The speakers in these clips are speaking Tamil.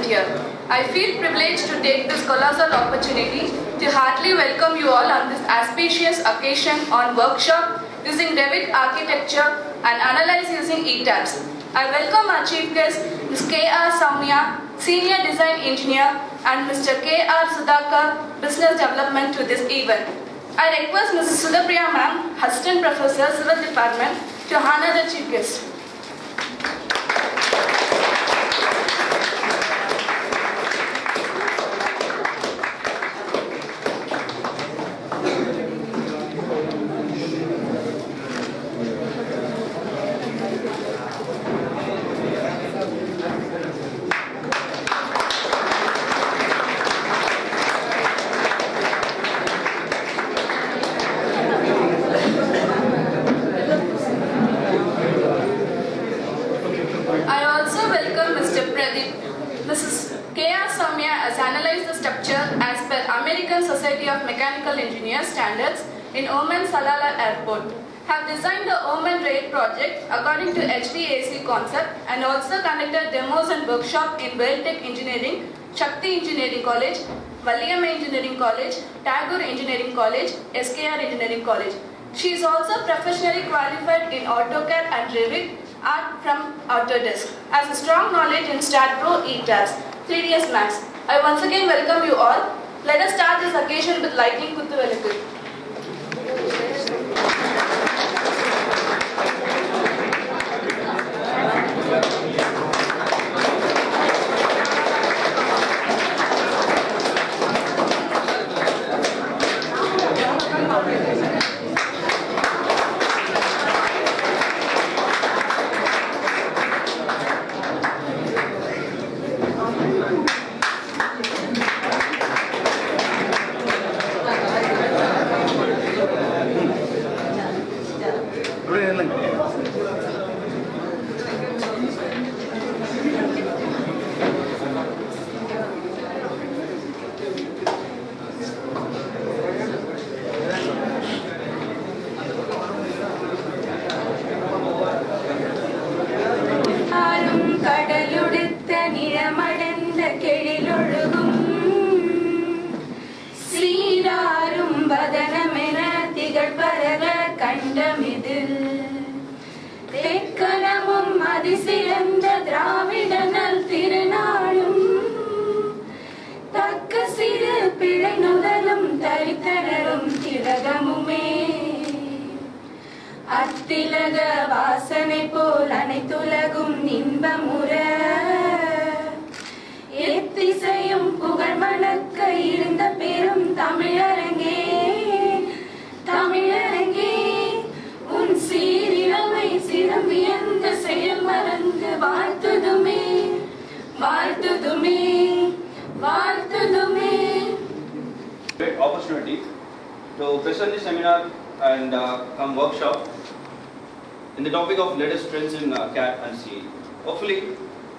present here. I feel privileged to take this colossal opportunity to heartily welcome you all on this auspicious occasion on workshop using Revit architecture and analyze using ETABS. I welcome our chief guest, Ms. K.R. Soumya, Senior Design Engineer, and Mr. K.R. Sudhakar, Business Development to this event. I request Mrs. Sudhapriya Ma'am, Assistant Professor, Civil Department, to honor the chief guest. Standards in Oman Salalah Airport, have designed the Oman Rail project according to HVAC concept and also conducted demos and workshop in Railtech Engineering, Shakti Engineering College, Valiamma Engineering College, Tagore Engineering College, SKR Engineering College. She is also professionally qualified in AutoCAD and Revit art from Autodesk. Has a strong knowledge in StatPro, ETABS, 3ds Max. I once again welcome you all. Let us start this occasion with lightning Kuttu Velukku. Great opportunity to present the seminar and come workshop in the topic of latest trends in CAD and CE. Hopefully,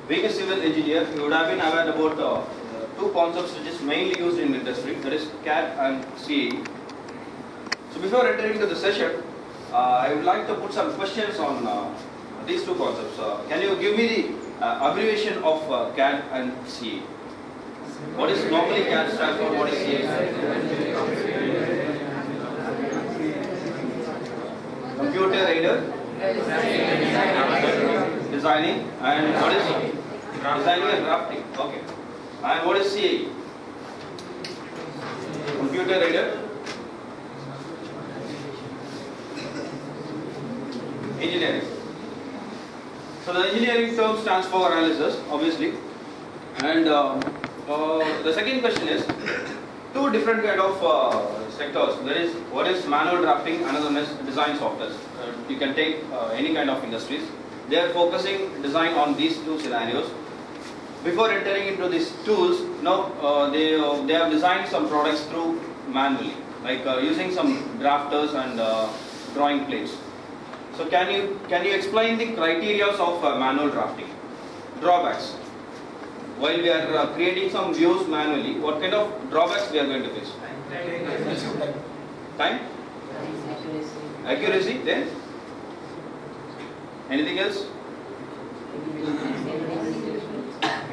being a civil engineer, you would have been aware about two concepts which is mainly used in industry, that is CAD and CE. So before entering into the session, I would like to put some questions on these two concepts. Can you give me the abbreviation of CAD and CE? What is normally CAD stand for? What is CE? Computer aided designing, and what is designing and drafting? Okay. And what is CE? Computer aided engineering. So the engineering term stands for analysis, obviously, and the second question is two different kind of sectors. There is what is manual drafting, another is design software. You can take any kind of industries. They are focusing design on these two scenarios. Before entering into these tools, now they have designed some products through manually, like using some drafters and drawing plates. So can you explain the criteria of manual drafting? Drawbacks. While we are creating some views manually, what kind of drawbacks we are going to face? Time? Accuracy. Then? Anything else?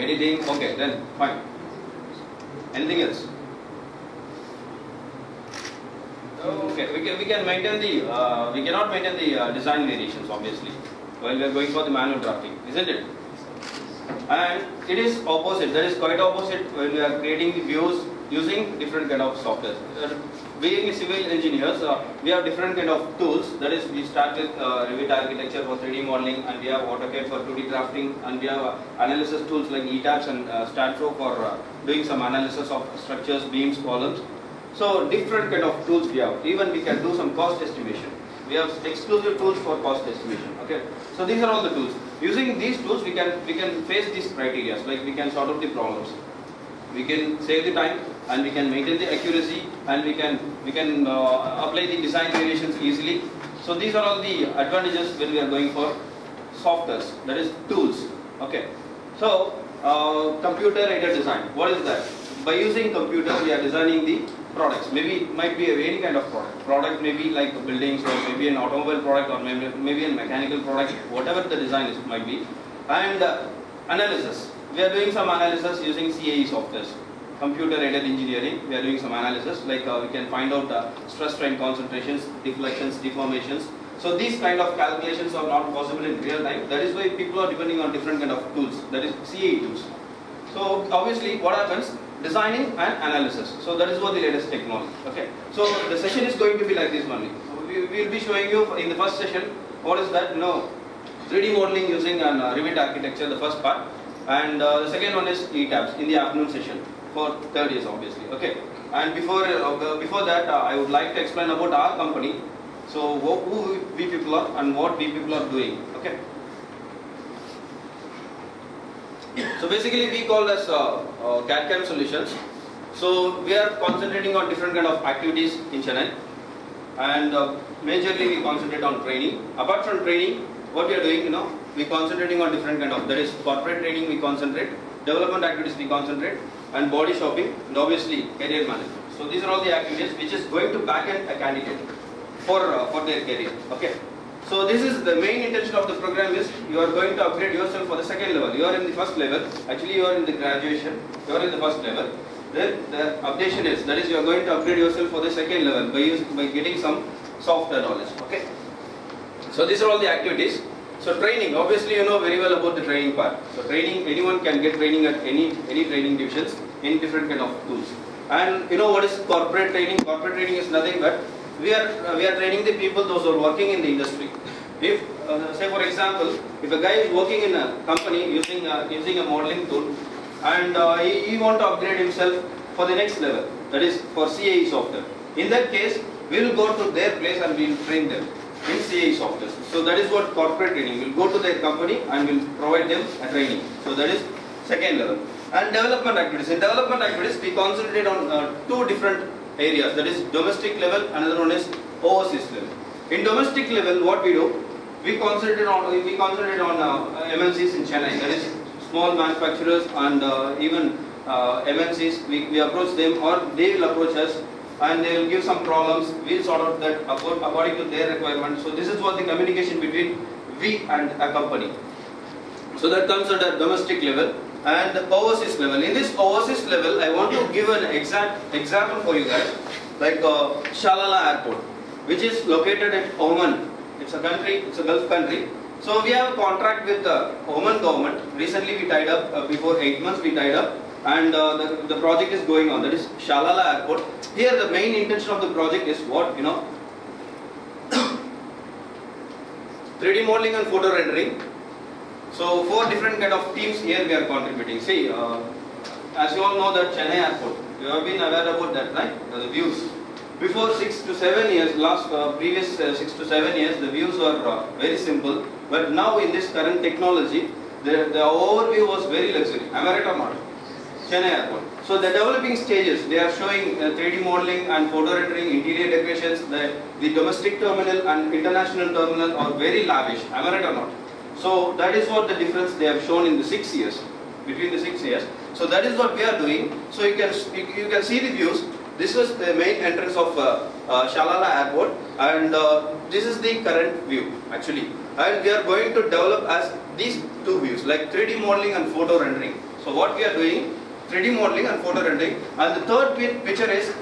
editing. Okay, then fine. Anything else? Okay, we can maintain the we cannot maintain the design variations obviously while we are going for the manual drafting, isn't it? And it is opposite. That is quite opposite when we are creating the views using different kind of software. Being civil engineers, we have different kind of tools. That is, we start with Revit architecture for 3D modeling, and we have AutoCAD for 2D drafting, and we have analysis tools like ETABS and StatPro for doing some analysis of structures, beams, columns. So different kind of tools we have. Even we can do some cost estimation. We have exclusive tools for cost estimation. Okay. So these are all the tools. Using these tools, we can face these criteria. Like we can sort out the problems. We can save the time, and we can maintain the accuracy, and we can apply the design variations easily. So these are all the advantages when we are going for softwares, that is tools. Okay. So computer aided design. What is that? By using computer, we are designing the products. Maybe it might be any kind of product. Product may be like buildings, or maybe an automobile product, or maybe a mechanical product. Whatever the design is, it might be. And analysis. We are doing some analysis using CAE softwares. Computer-aided engineering. We are doing some analysis, like we can find out stress strain concentrations, deflections, deformations. So these kind of calculations are not possible in real time. That is why people are depending on different kind of tools. That is CAE tools. So obviously, what happens? Designing and analysis. So that is what the latest technology. Okay. So the session is going to be like this only. So we will be showing you in the first session what is that? 3D modeling using Revit architecture, the first part. And the second one is ETABS in the afternoon session for third years obviously. Okay. And before that, I would like to explain about our company. So who we people are and what we people are doing. Okay. So basically we call as CAD/CAM solutions. So we are concentrating on different kind of activities in Chennai, and majorly we concentrate on training. Apart from training, what we are doing, we concentrating on different kind of, that is corporate training we concentrate, development activities we concentrate, and body shopping, and obviously career management. So these are all the activities which is going to back-end a candidate for their career. Okay. So this is the main intention of the program is you are going to upgrade yourself for the second level. You are in the first level. Actually, you are in the graduation. You are in the first level. Then the updation is, that is, you are going to upgrade yourself for the second level by getting some software knowledge. Okay. So these are all the activities. So training, obviously you know very well about the training part. So training, anyone can get training at any training divisions in different kind of tools. And you know what is corporate training? Corporate training is nothing but we are training the people, those who are working in the industry. If say for example, if a guy is working in a company using a modeling tool, and he want to upgrade himself for the next level, that is for CAE software. In that case, we will go to their place and we will train them in CAE software. So that is what corporate training. We will go to their company and we will provide them a training. So that is second level. And development activities. In development activities, we concentrate on two different areas. That is domestic level, another one is overseas level. In domestic level, what we do, we concentrate on MNCs in Chennai. That is small manufacturers and even MNCs. We approach them or they will approach us and they will give some problems. We will sort out that according to their requirements. So this is what the communication between we and a company. So that comes at a domestic level and overseas level. In this overseas level, I want to give an exact example for you guys, like Shalala Airport, which is located at Oman. It's a country, it's a Gulf country. So we have a contract with the Oman government. Recently we tied up, before 8 months we tied up, and the project is going on. That is Shalala Airport. Here the main intention of the project is what, 3D modeling and photo rendering. So 4 different kind of teams here we are contributing. See, as you all know that Chennai Airport, you have been aware about that, right? The views. Before 6 to 7 years, previous 6 to 7 years, the views were very simple. But now in this current technology, the overview was very luxury. Am I right or not? Chennai Airport. So the developing stages, they are showing 3D modeling and photo rendering, interior decorations. The domestic terminal and international terminal are very lavish. Am I right or not? So that is what the difference they have shown in the 6 years, between the 6 years. So that is what we are doing. So you can see the views. This is the main entrance of Shalala Airport, and this is the current view actually. And we are going to develop as these two views, like 3D modeling and photo rendering. So what we are doing, 3D modeling and photo rendering. And the third picture is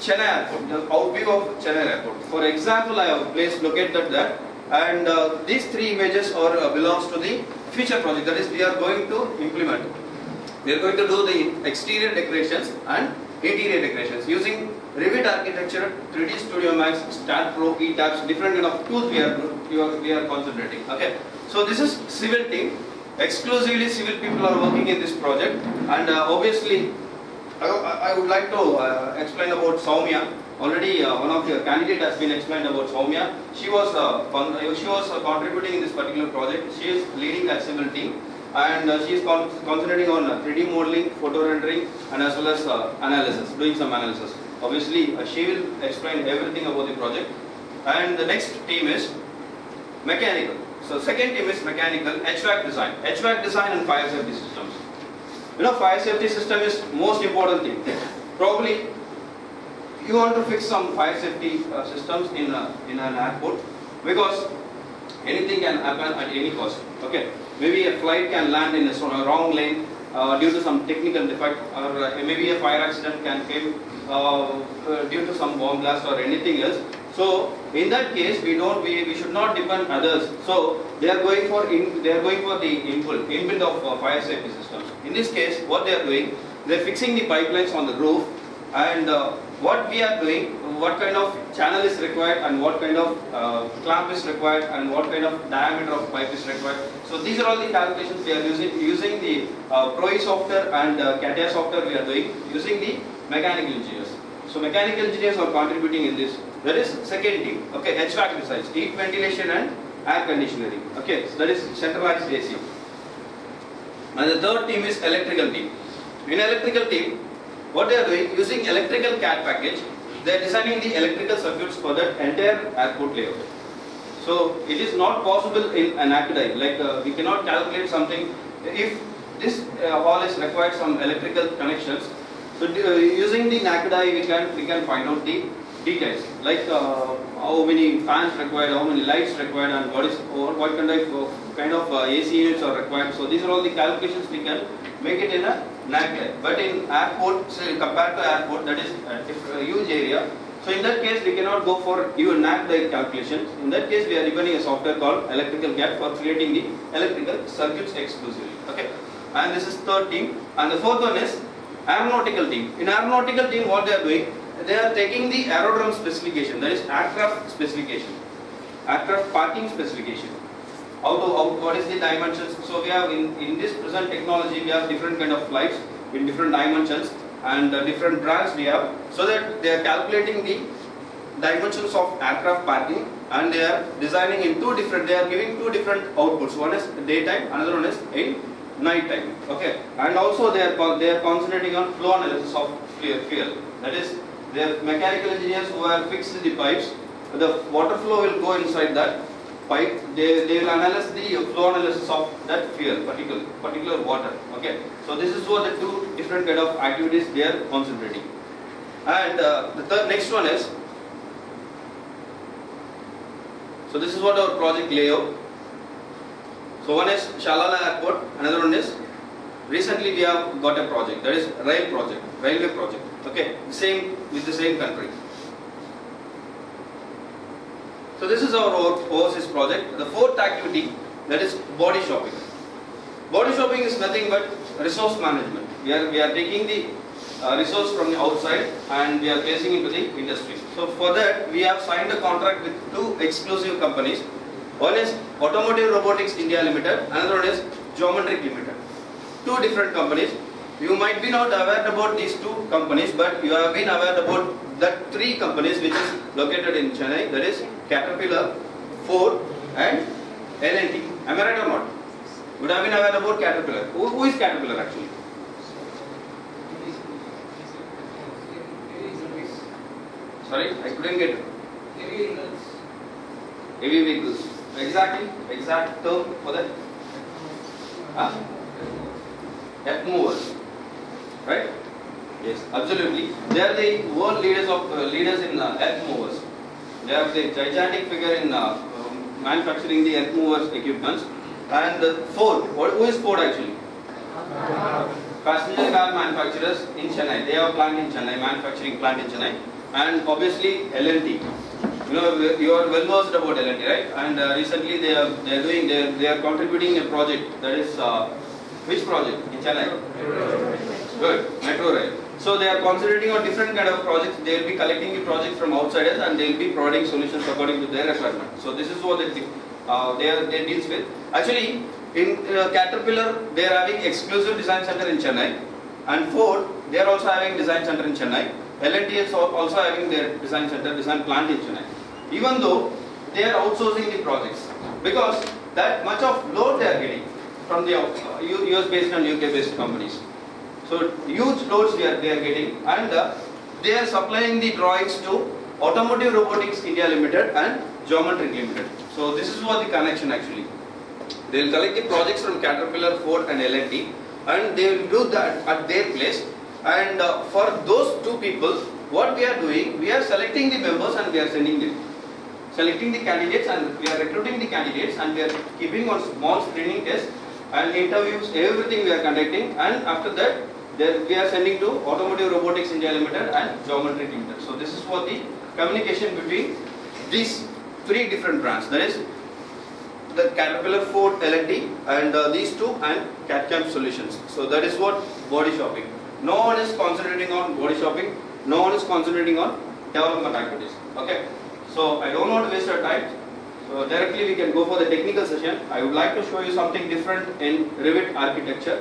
Chennai Airport, the out view of Chennai Airport. For example, I have a place located there, and these three images belongs to the future project. That is, we are going to implement. We are going to do the exterior decorations and interior decorations using Revit architecture, 3D Studio Max, Stat Pro, ETABS, different kind of tools we are concentrating. Okay, so this is civil team. Exclusively civil people are working in this project, and obviously I would like to explain about Soumya. Already one of your candidate has been explained about Soumya. She was contributing in this particular project. She is leading that civil team, and she is concentrating on 3D modeling, photo rendering, and as well as analysis, doing some analysis. Obviously, she will explain everything about the project. And the next team is mechanical. So second team is mechanical, HVAC design. HVAC design and fire safety systems. You know, fire safety system is most important thing. Probably you want to fix some fire safety systems in an airport, because anything can happen at any cost. Okay, maybe a flight can land in a wrong lane due to some technical defect, or maybe a fire accident can come due to some bomb blast or anything else. So in that case, we should not depend others. So they are going for the inbuilt of fire safety systems. In this case, what they are doing, they are fixing the pipelines on the roof, and what we are doing, what kind of channel is required, and what kind of clamp is required, and what kind of diameter of pipe is required. So these are all the calculations we are using the Pro-E software and CATIA software we are doing using the mechanical engineers. So mechanical engineers are contributing in this. That is second team. Okay, HVAC designs, heat ventilation and air conditioning. Okay, so that is centralized AC. And the third team is electrical team. In electrical team, what they are doing, using electrical CAD package, they are designing the electrical circuits for that entire airport layout. So it is not possible in an naked eye. Like we cannot calculate something if this hall is required some electrical connections. So using the naked eye, we can find out the details, like how many fans required, how many lights required, and what kind of AC units are required. So these are all the calculations we can make it in a naked eye. But in airport, say, compared to airport, that is a huge area. So in that case, we cannot go for even naked eye calculations. In that case, we are depending a software called Electrical CAD for creating the electrical circuits exclusively. Okay, and this is third team, and the fourth one is aeronautical team. In aeronautical team, what they are doing, they are taking the aerodrome specification, that is aircraft specification, aircraft parking specification. What is the dimensions? So we have in this present technology, we have different kind of flights in different dimensions and different brands we have. So that they are calculating the dimensions of aircraft parking, and they are designing in they are giving two different outputs. One is daytime, another one is in night time. Okay, and also they are concentrating on flow analysis of fuel. That is, they are mechanical engineers who have fixed the pipes. The water flow will go inside that pipe. They will analyze the flow analysis of that fuel, particular water. Okay, so this is what the two different kind of activities they are concentrating. And the next one is, so this is what our project layout. So one is Shalala Airport, another one is, recently we have got a project, that is railway project. Okay, same with the same country. So this is our overseas project. The fourth activity, that is body shopping. Body shopping is nothing but resource management. We are taking the resource from the outside and we are placing into the industry. So for that, we have signed a contract with two exclusive companies. One is Automotive Robotics India Limited, another one is Geometric Limited. Two different companies. You might be not aware about these two companies, but you have been aware about that three companies which is located in Chennai, that is Caterpillar, Ford and L&T. Am I right or not? Would have been aware about Caterpillar. Who is Caterpillar actually? Sorry, I couldn't get it. Heavy vehicles. Exact term for that? Earth movers. Right? Yes, absolutely. They are the world leaders in earth movers. They are the gigantic figure in manufacturing the earth movers equipments. And Ford, who is Ford actually? Passenger car manufacturers in Chennai. They have a plant in Chennai, manufacturing plant in Chennai, and obviously L&T. You know, you are well versed about L&T, right? And recently they are contributing a project, that is which project in Chennai? Good, Metro Rail. So they are concentrating on different kind of projects. They will be collecting the projects from outsiders and they will be providing solutions according to their requirement. So this is what they deals with. Actually, in Caterpillar they are having exclusive design center in Chennai, and Ford they are also having design center in Chennai. L&T is also having their design center, design plant in Chennai. Even though they are outsourcing the projects, because that much of load they are getting from the US based and UK based companies. So huge loads they are getting, and they are supplying the drawings to Automotive Robotics India Limited and Geometry Limited. So this is what the connection actually. They will collect the projects from Caterpillar, Ford and L&T, and they will do that at their place. And for those two people, what we are doing, we are selecting the members and we are sending them. Selecting the candidates and we are recruiting the candidates, and we are keeping on small screening tests and interviews, everything we are conducting, and after that we are sending to Automotive Robotics India Limited and Geometry Limited. So this is what the communication between these three different brands, that is the Caterpillar, Ford, L&T, and these two, and CAD/CAM Solutions. So that is what body shopping. No one is concentrating on body shopping. No one is concentrating on development activities. Okay. So I don't want to waste your time. So directly we can go for the technical session. I would like to show you something different in Revit architecture.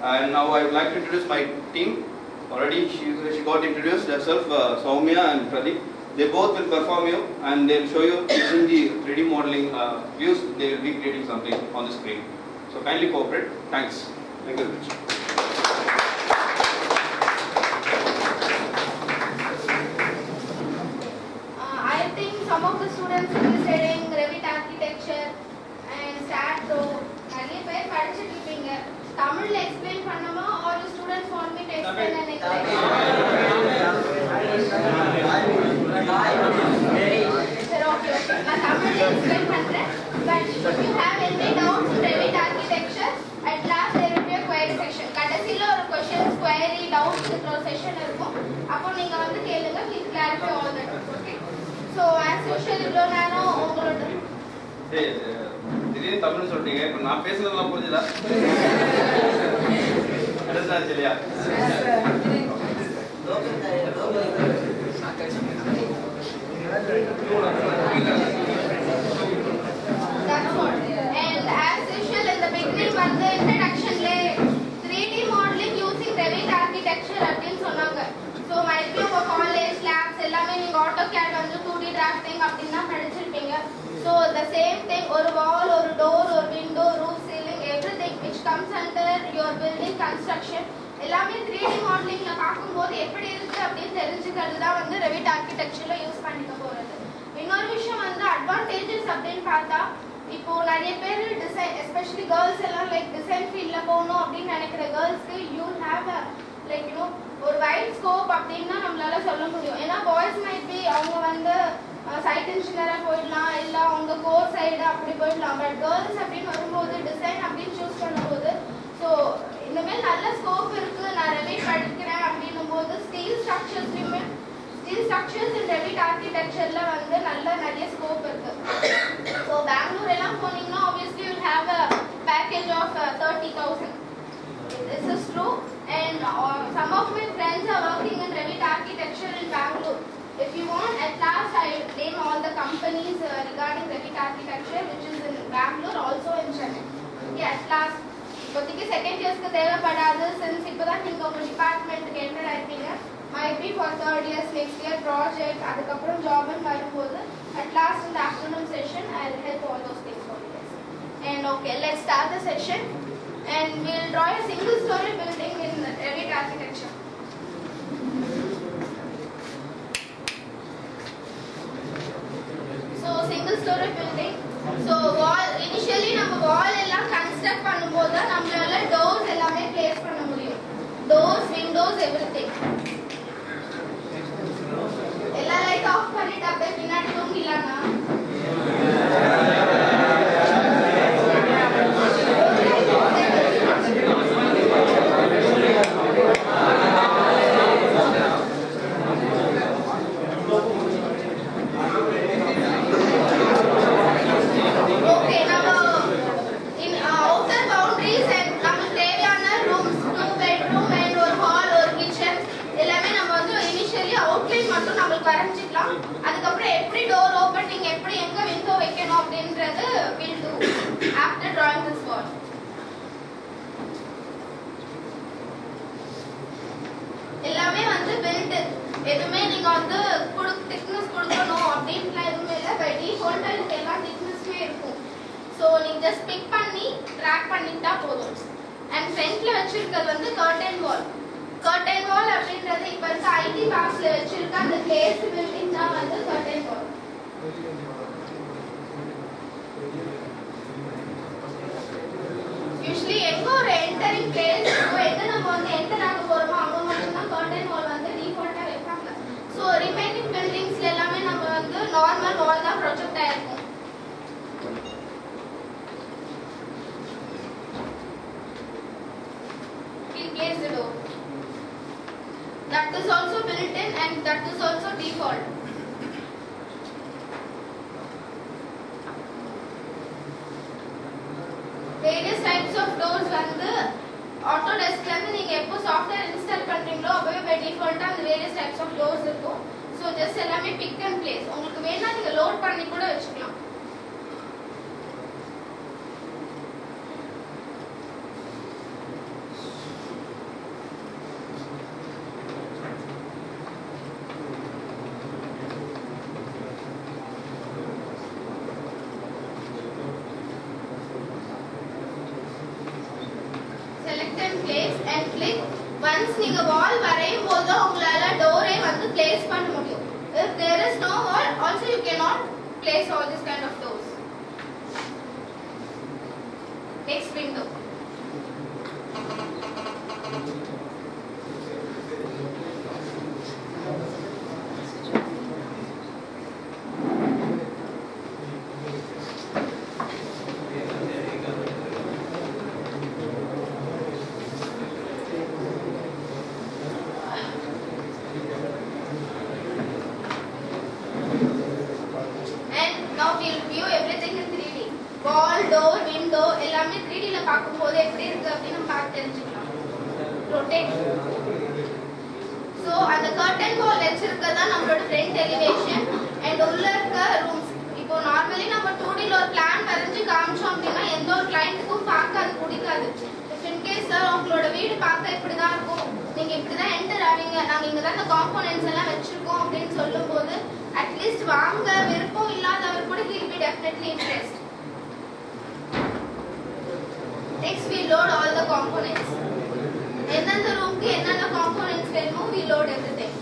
And now I would like to introduce my team. Already she got introduced herself, Soumya and Pradeep. They both will perform you and they will show you using the 3D modeling views. They will be creating something on the screen. So kindly cooperate. Thanks. Thank you very much. I think some of the students will be studying Revit architecture and SAT though. நிறைய பேர் படிச்சிட்டு இருப்பீங்க. தமிழ்ல explain பண்ணமா or the students want me to explain and explain? Sir, okay. நான் தமிழ்ல explain பண்றேன். But if you have any doubts in Revit architecture, at last there will be a query section. கடைசில ஒரு questions, query, doubts இருக்கிற செஷன் இருக்கும். அப்போ நீங்க வந்து கேளுங்க. Please clarify all that. Okay. So as usual இவ்வளோ நேரம் உங்களோட திடீர்னு தமிழ் சொல்றீங்க, இப்போ நான் பேசுறதெல்லாம் புரிஞ்சுதா? அண்டர்ஸ்டாண்ட் இல்லையா? That's what. And as usual in the beginning வந்து introductionல 3D modeling using Revit architecture அப்படின்னு சொன்னாங்க. So might be உங்க college labs எல்லாமே நீங்க AutoCAD வந்து 2D drafting அப்படினா படிச்சிருப்பீங்க. So the same thing, ஒரு wall, ஒரு door, ஒரு window, roof, ceiling, everything which comes under your building construction எல்லாமே 3D modelingல பார்க்கும்போது எப்படி இருக்கு அப்படின்னு தெரிஞ்சுக்கிறது தான் வந்து Revit architectureல யூஸ் பண்ணிக்க போறது. இன்னொரு விஷயம் வந்து அட்வான்டேஜஸ் அப்படின்னு பார்த்தா, இப்போ நிறைய பேர் டிசைன் எஸ்பெஷலி கேர்ள்ஸ் எல்லாம் லைக் டிசைன் ஃபீல்ட்ல போகணும் அப்படின்னு நினைக்கிற கேர்ள்ஸ்க்கு யூ ஹேவ் லைக் யூனோ ஒரு வைட் ஸ்கோப் அப்படின்னு நம்மளால சொல்ல முடியும். ஏன்னா பாய்ஸ் மைட் பி அவங்க வந்து சைட் இன்ஜினியரா போயிடலாம், இல்லை அவங்க கோர் சைடு அப்படி போயிடலாம். பட் கேர்ள்ஸ் அப்படின்னு வரும்போது டிசைன் அப்படின்னு சூஸ் பண்ணும்போது ஸோ இந்த மாதிரி நல்ல ஸ்கோப் இருக்கு. நான் ரெவிட் படிக்கிறேன் அப்படின்னும் போது ஸ்டீல் ஸ்ட்ரக்சர்ஸ் இன் ரெவிட் ஆர்கிடெக்சர்ல வந்து நிறைய ஸ்கோப் இருக்கு. ஸோ பெங்களூர் எல்லாம் போனீங்கன்னா obviously you will have a package of 30,000. This is true, and some of my friends are working in Revit architecture in Bangalore. If you want, at last I name all the companies regarding Revit architecture which is in Bangalore, also in Chennai. Okay, at last. இப்போதைக்கு செகண்ட் இயர்ஸ்க்கு தேவைப்படாது, சின்ஸ் இப்போதான் நீங்க உங்க டிபார்ட்மெண்ட்டுக்கு enter ஆயிருப்பீங்க. might be for third years, next year project, அதுக்கப்புறம் ஜாப்னு வரும்போது at last in the afternoon session I will help all those things for you guys. And okay, let's start the session and we will draw a single story building in Revit architecture. So single story building. So wall, initially நம்ம wall எல்லாம் construct பண்ணும்போது நம்மளால doors எல்லாமே place பண்ண முடியும். Doors, windows, everything. எல்லா லைட் ஆஃப் பண்ணிட்டு அப்படியே பின்னாடி தூங்கிடலாம்னா எதுவுமே நீங்க வந்து திக்னஸ் கொடுக்கணும் அப்படின்லாம் எதுவுமே இல்லை. பை டிஃபால்ட்டா இதுக்கு எல்லா திக்னஸுமே இருக்கும். ஸோ நீங்க ஜஸ்ட் பிக் பண்ணி ட்ராக் பண்ணிட்டா போதும். அண்ட் ஃப்ரண்ட்ல வச்சிருக்கிறது வந்து கர்டன் வால். கர்டன் வால் அப்படின்றது இப்ப இருக்க ஐடி பார்க்ஸ்ல வச்சிருக்க அந்த கிளேஸ் பில்டிங் தான் வந்து கர்டன் வால். யூசுவலி எங்க ஒரு என்டரிங் பிளேஸ் எங்க நம்ம வந்து என்டர் ஆக போறோமோ அங்க மட்டும் தான் கர்டன் வால் வந்து டிஃபால்ட்டா வைப்பாங்க. ஸோ ரிமைனிங் பில்டிங்ஸ்ல எல்லாமே நம்ம வந்து நார்மல் வால் தான் ப்ரொஜெக்ட் ஆயிருக்கும். Place the door. That is also built in and that is also default. Various types of doors வந்து Autodesk வந்து நீங்க எப்போ சாஃப்ட்வேர் இன்ஸ்டால் பண்றீங்களோ அப்பவே by default அந்த various types of doors இருக்கும். So just எல்லாமே pick and place. உங்களுக்கு வேணா நீங்க லோட் பண்ணி கூட வச்சுக்கலாம். Once நீங்க வால் வரையும் போது உங்களால டோரை வந்து place பண்ண முடியும். If there is no wall, also you cannot place all this kind of doors. Next window. எல்லாமே 3D ல பாக்கும்போது எப்படி இருக்கு அப்படி நம்ம பார்த்து தெரிஞ்சுக்கலாம். ரொட்டேட். சோ அந்த கர்டன் வால் வச்சிருக்கதா நம்மளோட ஃப்ரண்ட் எலிவேஷன் அண்ட் உள்ள இருக்க ரூம்ஸ். இப்போ நார்மலி நம்ம 2D ல ஒரு பிளான் வரைஞ்சு காமிச்சோம் அப்படினா எந்த ஒரு கிளையன்ட்க்கும் பார்க்க அது பிடிக்காது. இஃப் இன் கேஸ் சார் உங்களோட வீடு பார்க்க இப்படி தான் இருக்கும், நீங்க இப்படி தான் என்டர் ஆவீங்க, நாங்க இங்க தான் அந்த காம்போனன்ட்ஸ் எல்லாம் வச்சிருக்கோம் அப்படினு சொல்லும்போது அட்லீஸ்ட் வாங்க விருப்பம் இல்லாதவர் கூட he will be definitely interested. Next we load all the components. எந்தெந்த ரூம்க்கு என்னென்ன components வேணுமோ we load everything.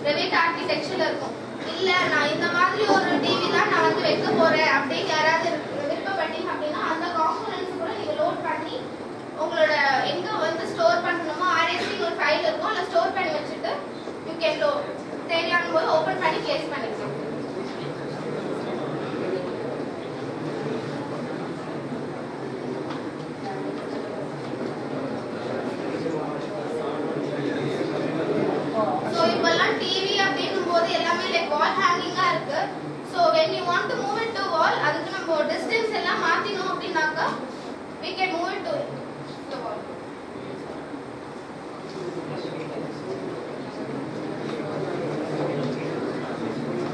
Revit architecture இருக்கும். இல்ல நான் இந்த மாதிரி ஒரு டிவி தான் நான் வந்து வைக்க போறேன் அப்படி யாராவது விருப்பப்பட்டீங்க அப்படினா அந்த காம்போனன்ட்ஸ் கூட நீங்க லோட் பண்ணி உங்களோட எங்க வந்து ஸ்டோர் பண்ணணுமோ RST ஒரு ஃபைல் இருக்கும் அத ஸ்டோர் பண்ணி வச்சிட்டு you can load தேவையான போது ஓபன் பண்ணி ப்ளேஸ் பண்ணிக்கலாம். When you want to move it to wall, அதுக்கு நம்ம distance எல்லாம் மாத்தினோம் அப்படினாக்க we can move it to the wall.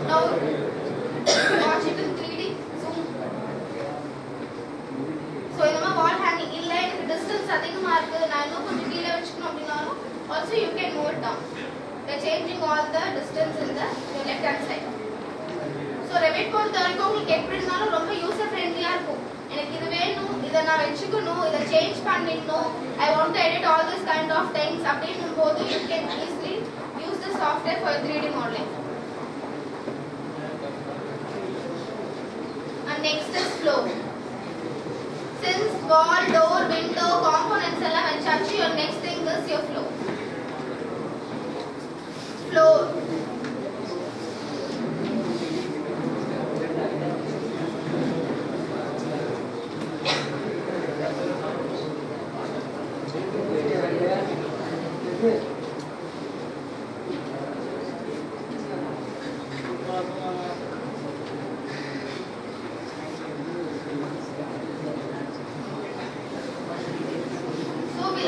Now watch it in 3D zoom. So இந்த wall hanging இல்ல எனக்கு distance அதிகமா இருக்கு நான் இன்னும் கொஞ்சம் கீழ வச்சுக்கணும் அப்படினாலும் also you can move it down by changing all the distance in the left hand side. So Revit பொறுத்த வரைக்கும் உங்களுக்கு எப்படி இருந்தாலும் ரொம்ப யூசர் ஃப்ரெண்ட்லியா இருக்கும். எனக்கு இது வேணும், இத நான் வெச்சுக்கணும், இத சேஞ்ச் பண்ணிடணும், I want to edit all this kind of things அப்படினும்போது you can easily use the software for 3D modeling. wall, door, window, components எல்லாம் வச்சாச்சு. Your next thing is your floor. Floor.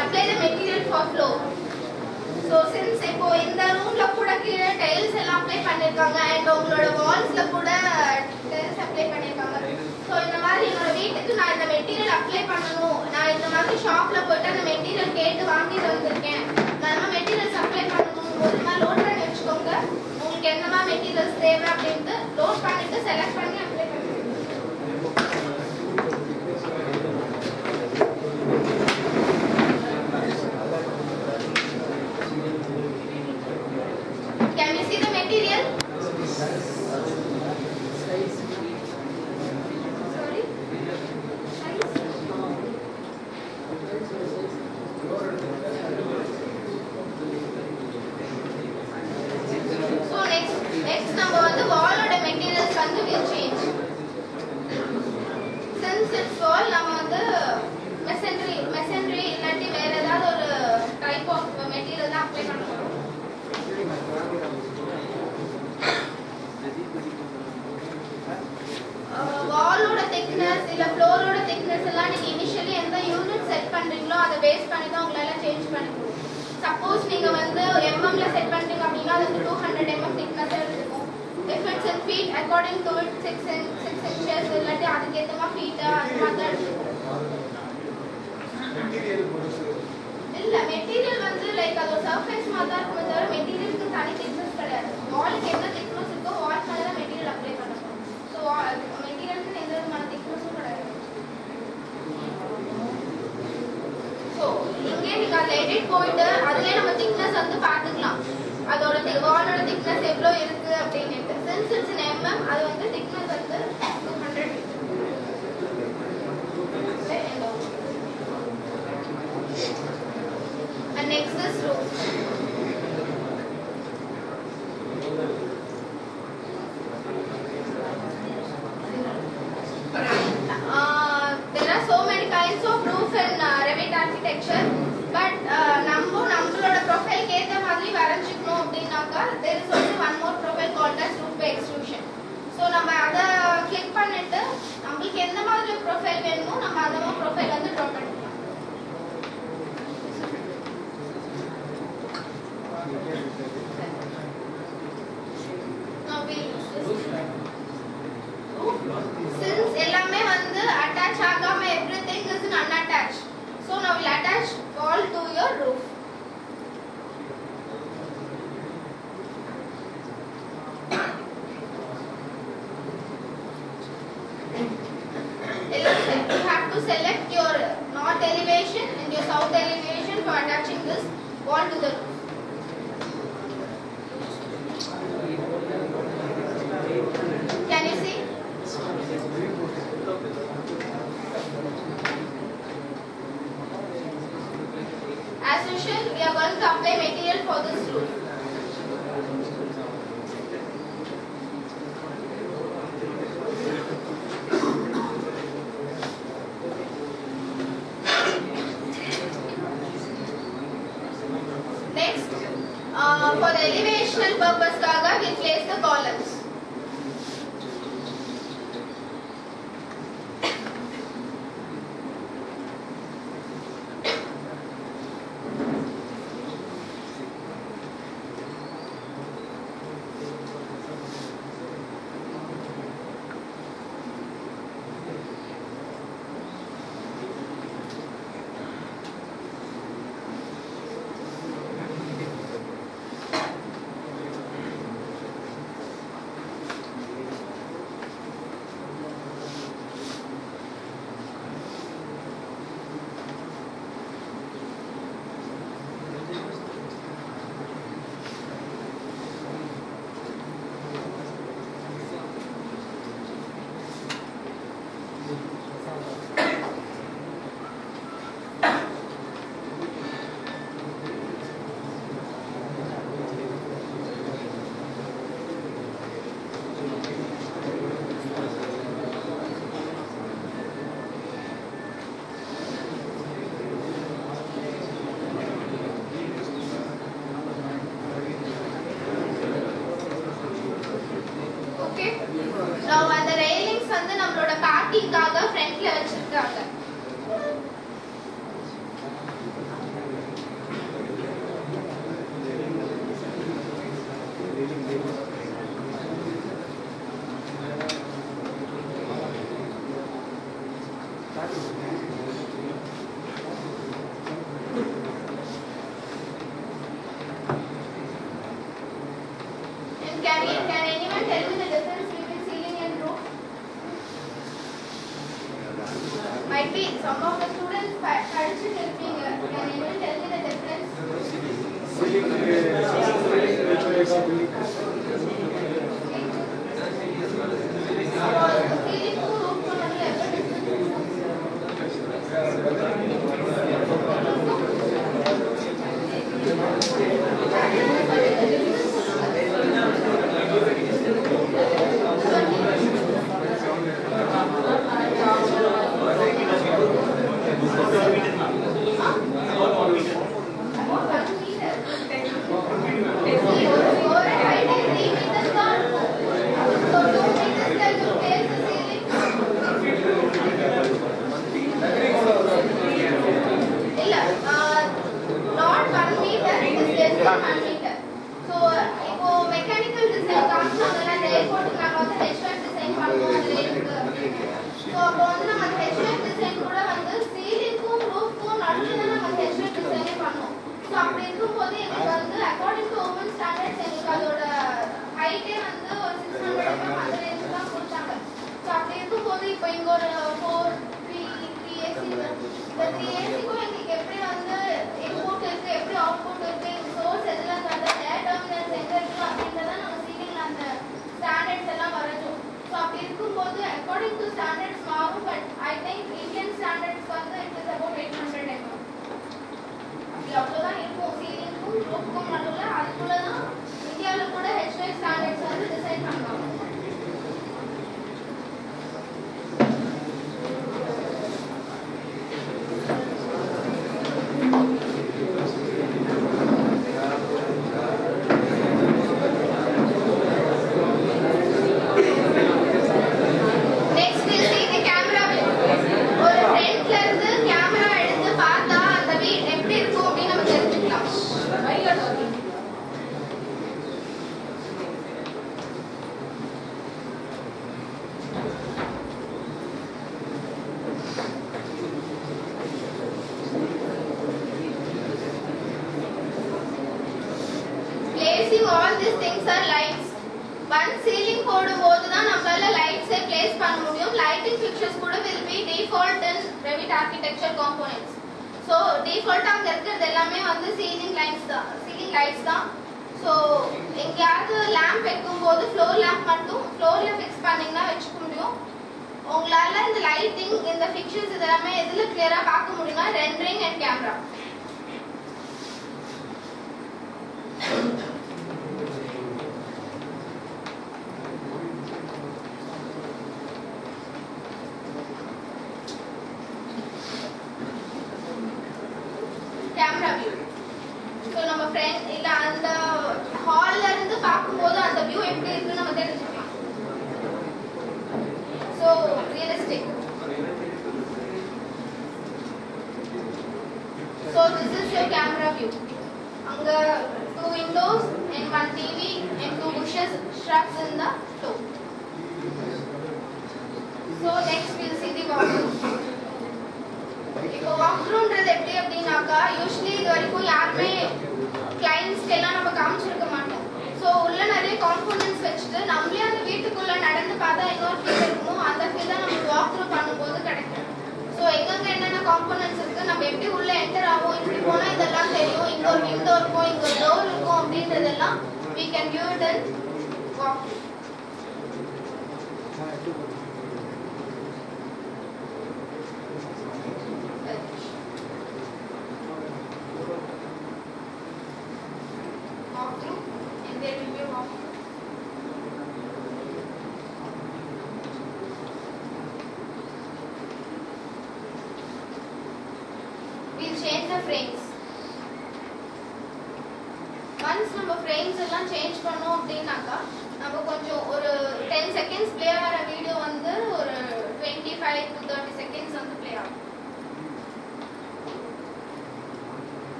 Apply the material for floor. So since இப்போ இந்த ரூம்ல கூட கீழ டைல்ஸ் எல்லாம் அப்ளை பண்ணிருக்காங்க and உங்களோட வால்ஸ்ல கூட டைல்ஸ் அப்ளை பண்ணிருக்காங்க. சோ இந்த மாதிரி என்னோட வீட்டுக்கு நான் இந்த மெட்டீரியல் அப்ளை பண்ணனும். நான் இந்த மாதிரி ஷாப்ல போய்ட்டு அந்த மெட்டீரியல் கேட்டு வாங்கிட்டு வந்திருக்கேன். நான் மெட்டீரியல்ஸ் அப்ளை பண்ணனும். ஒரு நாள் லோட் பண்ணி வெச்சுக்கோங்க. உங்களுக்கு என்னமா மெட்டீரியல்ஸ் தேவை அப்படினு லோட் பண்ணிட்டு செலக்ட் பண்ணி அப்ளை பண்ணுங்க. Can you see the material? Sorry? So next நம்ம வந்து வாலோட மெட்டீரியல்ஸ் வந்து will change. Since it's wall நம்ம வந்து masonry இல்லாட்டி வேற ஏதாவது ஒரு டைப் ஆஃப் மெட்டீரியல் தான் அப்ளை பண்ண போறோம். வாலோட thickness இல்ல ஃப்ளோரோட thickness எல்லாம் நீங்க இனிஷியலி எந்த யூனிட் செட் பண்றீங்களோ அதை பேஸ் பண்ணி தான் உங்களால சேஞ்ச் பண்ண முடியும். சப்போஸ் நீங்க வந்து mm ல செட் பண்றீங்க அப்படினா அது 200 mm thickness இருக்கும். If it's in feet according to it 6 inches இல்லாட்டி அதுக்கு ஏத்த மாதிரி feet அந்த மாதிரி இருக்கும். இல்ல மெட்டீரியல் வந்து லைக் அது சர்ஃபேஸ் மாதிரி தான் இருக்கும். தவிர மெட்டீரியலுக்கு தனி thickness கிடையாது. வாலுக்கு என்ன thickness இருக்கோ வால் மேல தான் மெட்டீரியல் அப்ளை பண்ணணும். சோ மெட்டீரியலுக்கு எந்த விதமான thickness-உம் கிடையாது. சோ இங்கே நீங்க அந்த எடிட் போயிட்டு அதுலயே நம்ம thickness வந்து பாத்துக்கலாம். அதோட வாலோட thickness எவ்வளவு இருக்கு அப்படினு. Since it's in mm அது வந்து thickness வந்து 200. And next is roof. There are so many kinds of roof in Revit architecture, but நம்மளோட ப்ரொஃபைல் ஏத்த மாதிரி வரைஞ்சிக்கணும் அப்படினாக்கா there is only one more profile called as roof by extrusion. So நம்ம அத கிளிக் பண்ணிட்டு நமக்கு எந்த மாதிரி ப்ரொஃபைல் வேணுமோ நம்ம அந்த ப்ரொஃபைல் வந்து டிரா பண்ணிக்கலாம். Since எல்லாமே வந்து attach ஆகாம everything is unattached, so now we'll attach wall to your roof. You have to select your north elevation and your south elevation for attaching this wall to the roof. Can you see? As usual, we are going to apply material for this roof. Next, for the elevational purpose, we place the columns. Can anyone tell me the difference between ceiling and roof? Might be some of the students படிச்சிருப்பீங்க. Can anyone tell me the difference? Ceiling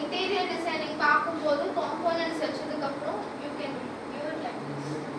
interior designing பார்க்கும்போது components வச்சதுக்கு அப்புறம் you can view it like this.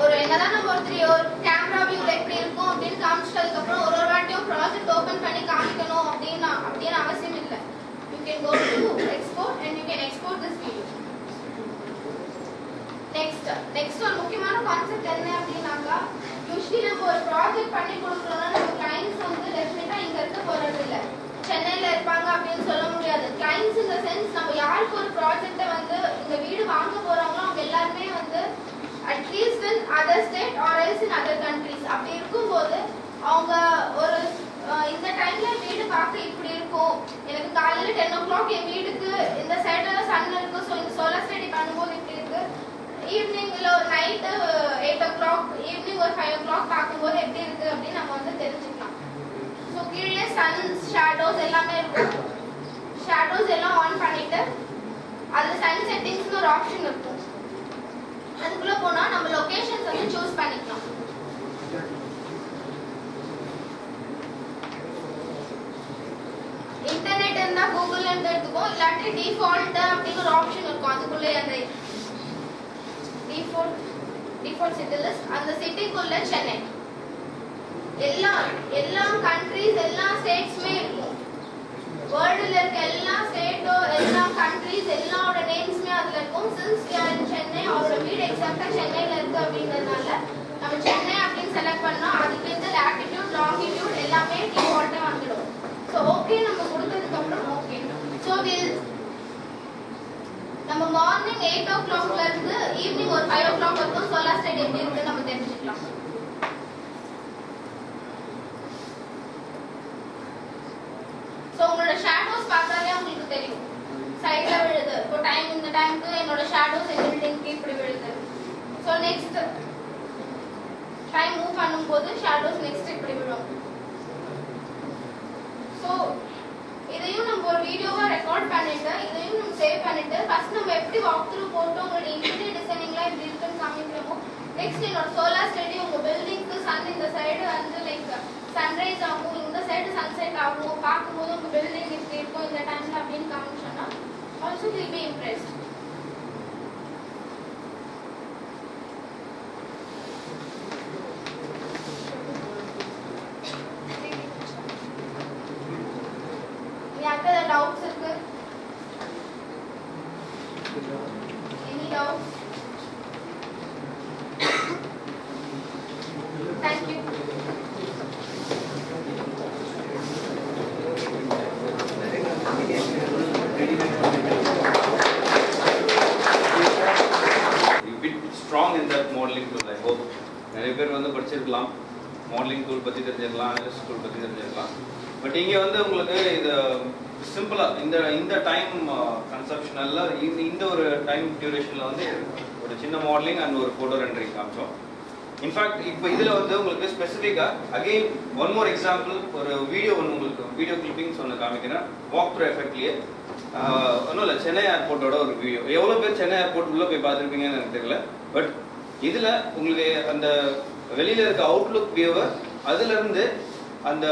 ஒரு என்னதான் நம்ம ஒரு கேமரா வியூல எப்படி இருக்கும் அப்படின்னு காமிச்சதுக்கு அப்புறம் ஒரு வாட்டியும் ப்ராஜெக்ட் ஓபன் பண்ணி காமிக்கணும் அப்படின்னு அவசியம் இல்லை. You can go to export and you can export this video. Next ஒரு முக்கியமான கான்செப்ட் என்ன அப்படின்னாக்கா, யூசுவலி நம்ம ஒரு ப்ராஜெக்ட் பண்ணி கொடுக்குறோம்னா நம்ம கிளைண்ட்ஸ் வந்து டெஃபினட்டா இங்க இருக்க போறது இல்ல, சென்னையில இருப்பாங்க அப்படின்னு சொல்ல முடியாது. கிளைண்ட்ஸ் இந்த சென்ஸ் நம்ம யாருக்கு ஒரு ப்ராஜெக்ட்டை வந்து இந்த வீடு வாங்க போறாங்களோ அவங்க எல்லாருமே வந்து at least in other state or else in other countries. அப்படி இருக்கும்போது அவங்க ஒரு இந்த டைம்ல வீடு பார்க்க இப்படி இருக்கும், எனக்கு காலையில 10 o'clock என் வீடுக்கு இந்த சைடுல சன் இருக்கு, ஸோ இந்த சோலார் ஸ்டடி பண்ணும்போது இப்படி இருக்கு, ஈவினிங்ல ஒரு நைட்டு 8 o'clock ஈவினிங் ஒரு 5 o'clock பார்க்கும்போது எப்படி இருக்கு அப்படின்னு நம்ம வந்து தெரிஞ்சுக்கலாம். ஸோ கீழே சன் ஷேடோஸ் எல்லாமே இருக்கும். ஷேடோஸ் எல்லாம் ஆன் பண்ணிட்டு அதுல சன் செட்டிங்ஸ்னு ஒரு ஆப்ஷன் இருக்கும். அதுக்குள்ள போனா நம்ம லொகேஷன்ஸ் வந்து சூஸ் பண்ணிக்கலாம். இன்டர்நெட் இருந்தா கூகுள்ல இருந்து எடுத்துக்கோ, இல்லாட்டி டிஃபால்ட் அப்படிங்கிற ஒரு ஆப்ஷன் இருக்கும். அதுக்குள்ளே அந்த டிஃபால்ட் சிட்டி லிஸ்ட், அந்த சிட்டிக்குள்ள சென்னை எல்லா கண்ட்ரீஸ் எல்லா ஸ்டேட்ஸ்மே இருக்கும். வேர்ல்டுல இருக்க எல்லா ஸ்டேட்டோ எல்லா கண்ட்ரீஸ் எல்லாரோட நேம்ஸ்மே அதுல இருக்கும். சின்ஸ் சென்னை அவரோட வீடு எக்ஸாக்டா சென்னையில இருக்கு அப்படிங்கறதுனால நம்ம சென்னை அப்படின்னு செலக்ட் பண்ணா அதுக்கு இந்த லாட்டிடியூட் லாங்கிடியூட் எல்லாமே டிஃபால்ட்டா வந்துடும். ஸோ ஓகே நம்ம கொடுத்ததுக்கு அப்புறம் ஓகே. ஸோ நம்ம மார்னிங் 8 o'clockல இருந்து ஈவினிங் ஒரு 5 o'clock வரைக்கும் சோலார் ஸ்டடி எப்படி இருக்கு நம்ம தெரிஞ்சுக்கலாம். ஸோ உங்களோட ஷேடோஸ் பார்த்தாலே உங்களுக்கு தெரியும் சைட்ல விழுது. இப்போ டைம் இந்த டைமுக்கு என்னோட ஷேடோஸ் எங்க பில்டிங்க்கு இப்படி விழுது. ஸோ நெக்ஸ்ட் டைம் மூவ் பண்ணும்போது ஷேடோஸ் நெக்ஸ்ட் இப்படி விழும். ஸோ இதையும் நம்ம ஒரு வீடியோவா ரெக்கார்ட் பண்ணிட்டு இதையும் நம்ம சேவ் பண்ணிட்டு ஃபர்ஸ்ட் நம்ம எப்படி வாக் த்ரூ போட்டு உங்களோட இன்டீரியர் டிசைனிங்லாம் எப்படி இருக்குன்னு காமிக்கிறோமோ, நெக்ஸ்ட் என்னோட சோலார் ஸ்டடி உங்க பில்டிங்க்கு சன் இந்த சைடு வந்து லைக் சன்ரைஸ் ஆகும், இந்த சைடு சன்செட் ஆகும், பார்க்கும்போது உங்க பில்டிங் இப்படி இருக்கும் இந்த டைம்ல அப்படின்னு காமிச்சோம்னா ஆல்சோ வில் பி இம்ப்ரெஸ்ட். யாருக்காவது டவுட்ஸ் இருக்கு? Any doubts? Thank you. You bit strong in that modeling tool. I hope நிறைய பேர் வந்து படிச்சிருக்கலாம், மாடலிங் டூல் பற்றி தெரிஞ்சிருக்கலாம், அனலிஸ்ட் டூல் பற்றி தெரிஞ்சிருக்கலாம். பட் இங்கே வந்து உங்களுக்கு இது சிம்பிளாக இந்த டைம் கன்செப்ஷனல்ல இந்த ஒரு டைம் டியூரேஷனில் வந்து ஒரு சின்ன மாடலிங் அண்ட் ஒரு ஃபோட்டோ ரெண்டரிங் காமிச்சோம். இன்ஃபேக்ட் இப்போ இதில் வந்து உங்களுக்கு ஸ்பெசிஃபிக்காக அகெயின் ஒன் மோர் எக்ஸாம்பிள் ஒரு வீடியோ ஒன்று உங்களுக்கு வீடியோ கிளிப்பிங்ஸ் ஒன்று காமிக்கிறேன். வாக் த்ரூ எஃபெக்ட்லேயே ஒன்றும் இல்லை, சென்னை ஏர்போர்ட்டோட ஒரு வீடியோ. எவ்வளோ பேர் சென்னை ஏர்போர்ட் உள்ளே போய் பார்த்துருப்பீங்கன்னு எனக்கு தெரியல. பட் இதில் உங்களுக்கு அந்த வெளியில் இருக்க அவுட்லுக் வியூவை அதுலேருந்து அந்த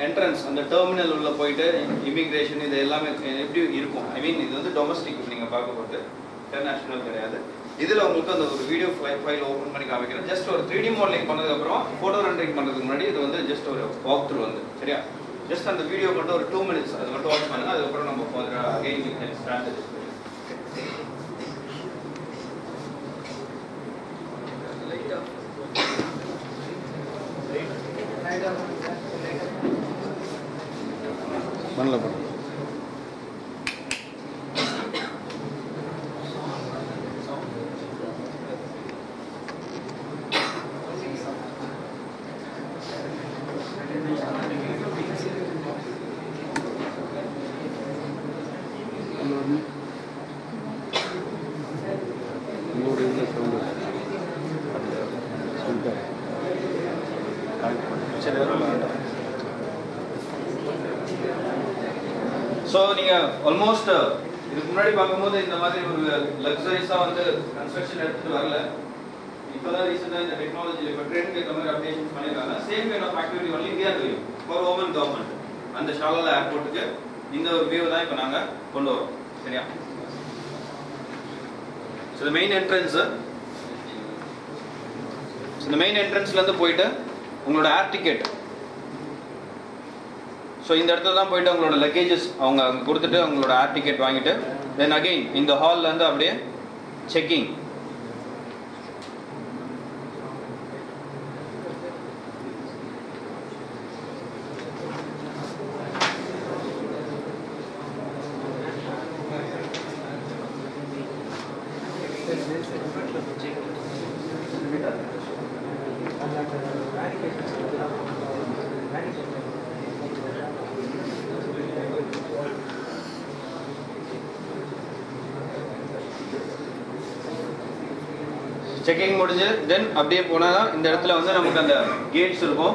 என்ட்ரன்ஸ் அந்த டெர்மினல் உள்ள போயிட்டு இமிக்ரேஷன் இது எல்லாமே எப்படி இருக்கும். ஐ மீன் இது வந்து டொமஸ்டிக் நீங்கள் பார்க்க போகிறது, இன்டர்நேஷ்னல் கிடையாது. இதில் உங்களுக்கு அந்த ஒரு வீடியோ ஃபைல் ஓப்பன் பண்ணி காமிக்கிறேன். ஜஸ்ட் ஒரு 3D மாடலிங் பண்ணதுக்கப்புறம் ஃபோட்டோ ரெண்டரிங் பண்ணுறதுக்கு முன்னாடி இது வந்து ஜஸ்ட் ஒரு வாக் த்ரூ வந்து சரியா. ஜஸ்ட் அந்த வீடியோ மட்டும் ஒரு 2 minutes அது மட்டும் வாட்ச் பண்ணுங்க. அதுக்கப்புறம் நம்ம further again we can start the discussion. பண்ணல ஸோ நீங்கள் ஆல்மோஸ்ட் இதுக்கு முன்னாடி பார்க்கும்போது இந்த மாதிரி ஒரு லக்ஸரிஸாக வந்து கன்ஸ்ட்ரக்ஷன் எடுத்துகிட்டு வரல. இப்போ தான் ரீசெண்டாக இந்த டெக்னாலஜியில் இப்போ ட்ரெண்டுக்கு ஏற்ற மாதிரி அப்டேஷன்ஸ் பண்ணியிருக்காங்க. Same kind of activity only we are doing for Oman government. அந்த ஷாலாலா ஏர்போர்ட்டுக்கு இந்த ஒரு வியூ தான் இப்போ நாங்கள் கொண்டு வரோம் சரியா. ஸோ மெயின் என்ட்ரன்ஸு இந்த மெயின் என்ட்ரன்ஸ்லேருந்து போயிட்டு உங்களோட ஏர் டிக்கெட், ஸோ இந்த இடத்துல தான் போயிட்டு உங்களோட லக்கேஜஸ் அவங்க அங்கே கொடுத்துட்டு உங்களோட ஏர் டிக்கெட் வாங்கிட்டு தென் அகெயின் இந்த ஹால்லேருந்து அப்படியே செக்கிங். செக்கிங் முடிஞ்சு தென் அப்படியே போனால் தான் இந்த இடத்துல வந்து நமக்கு அந்த கேட்ஸ் இருக்கும்.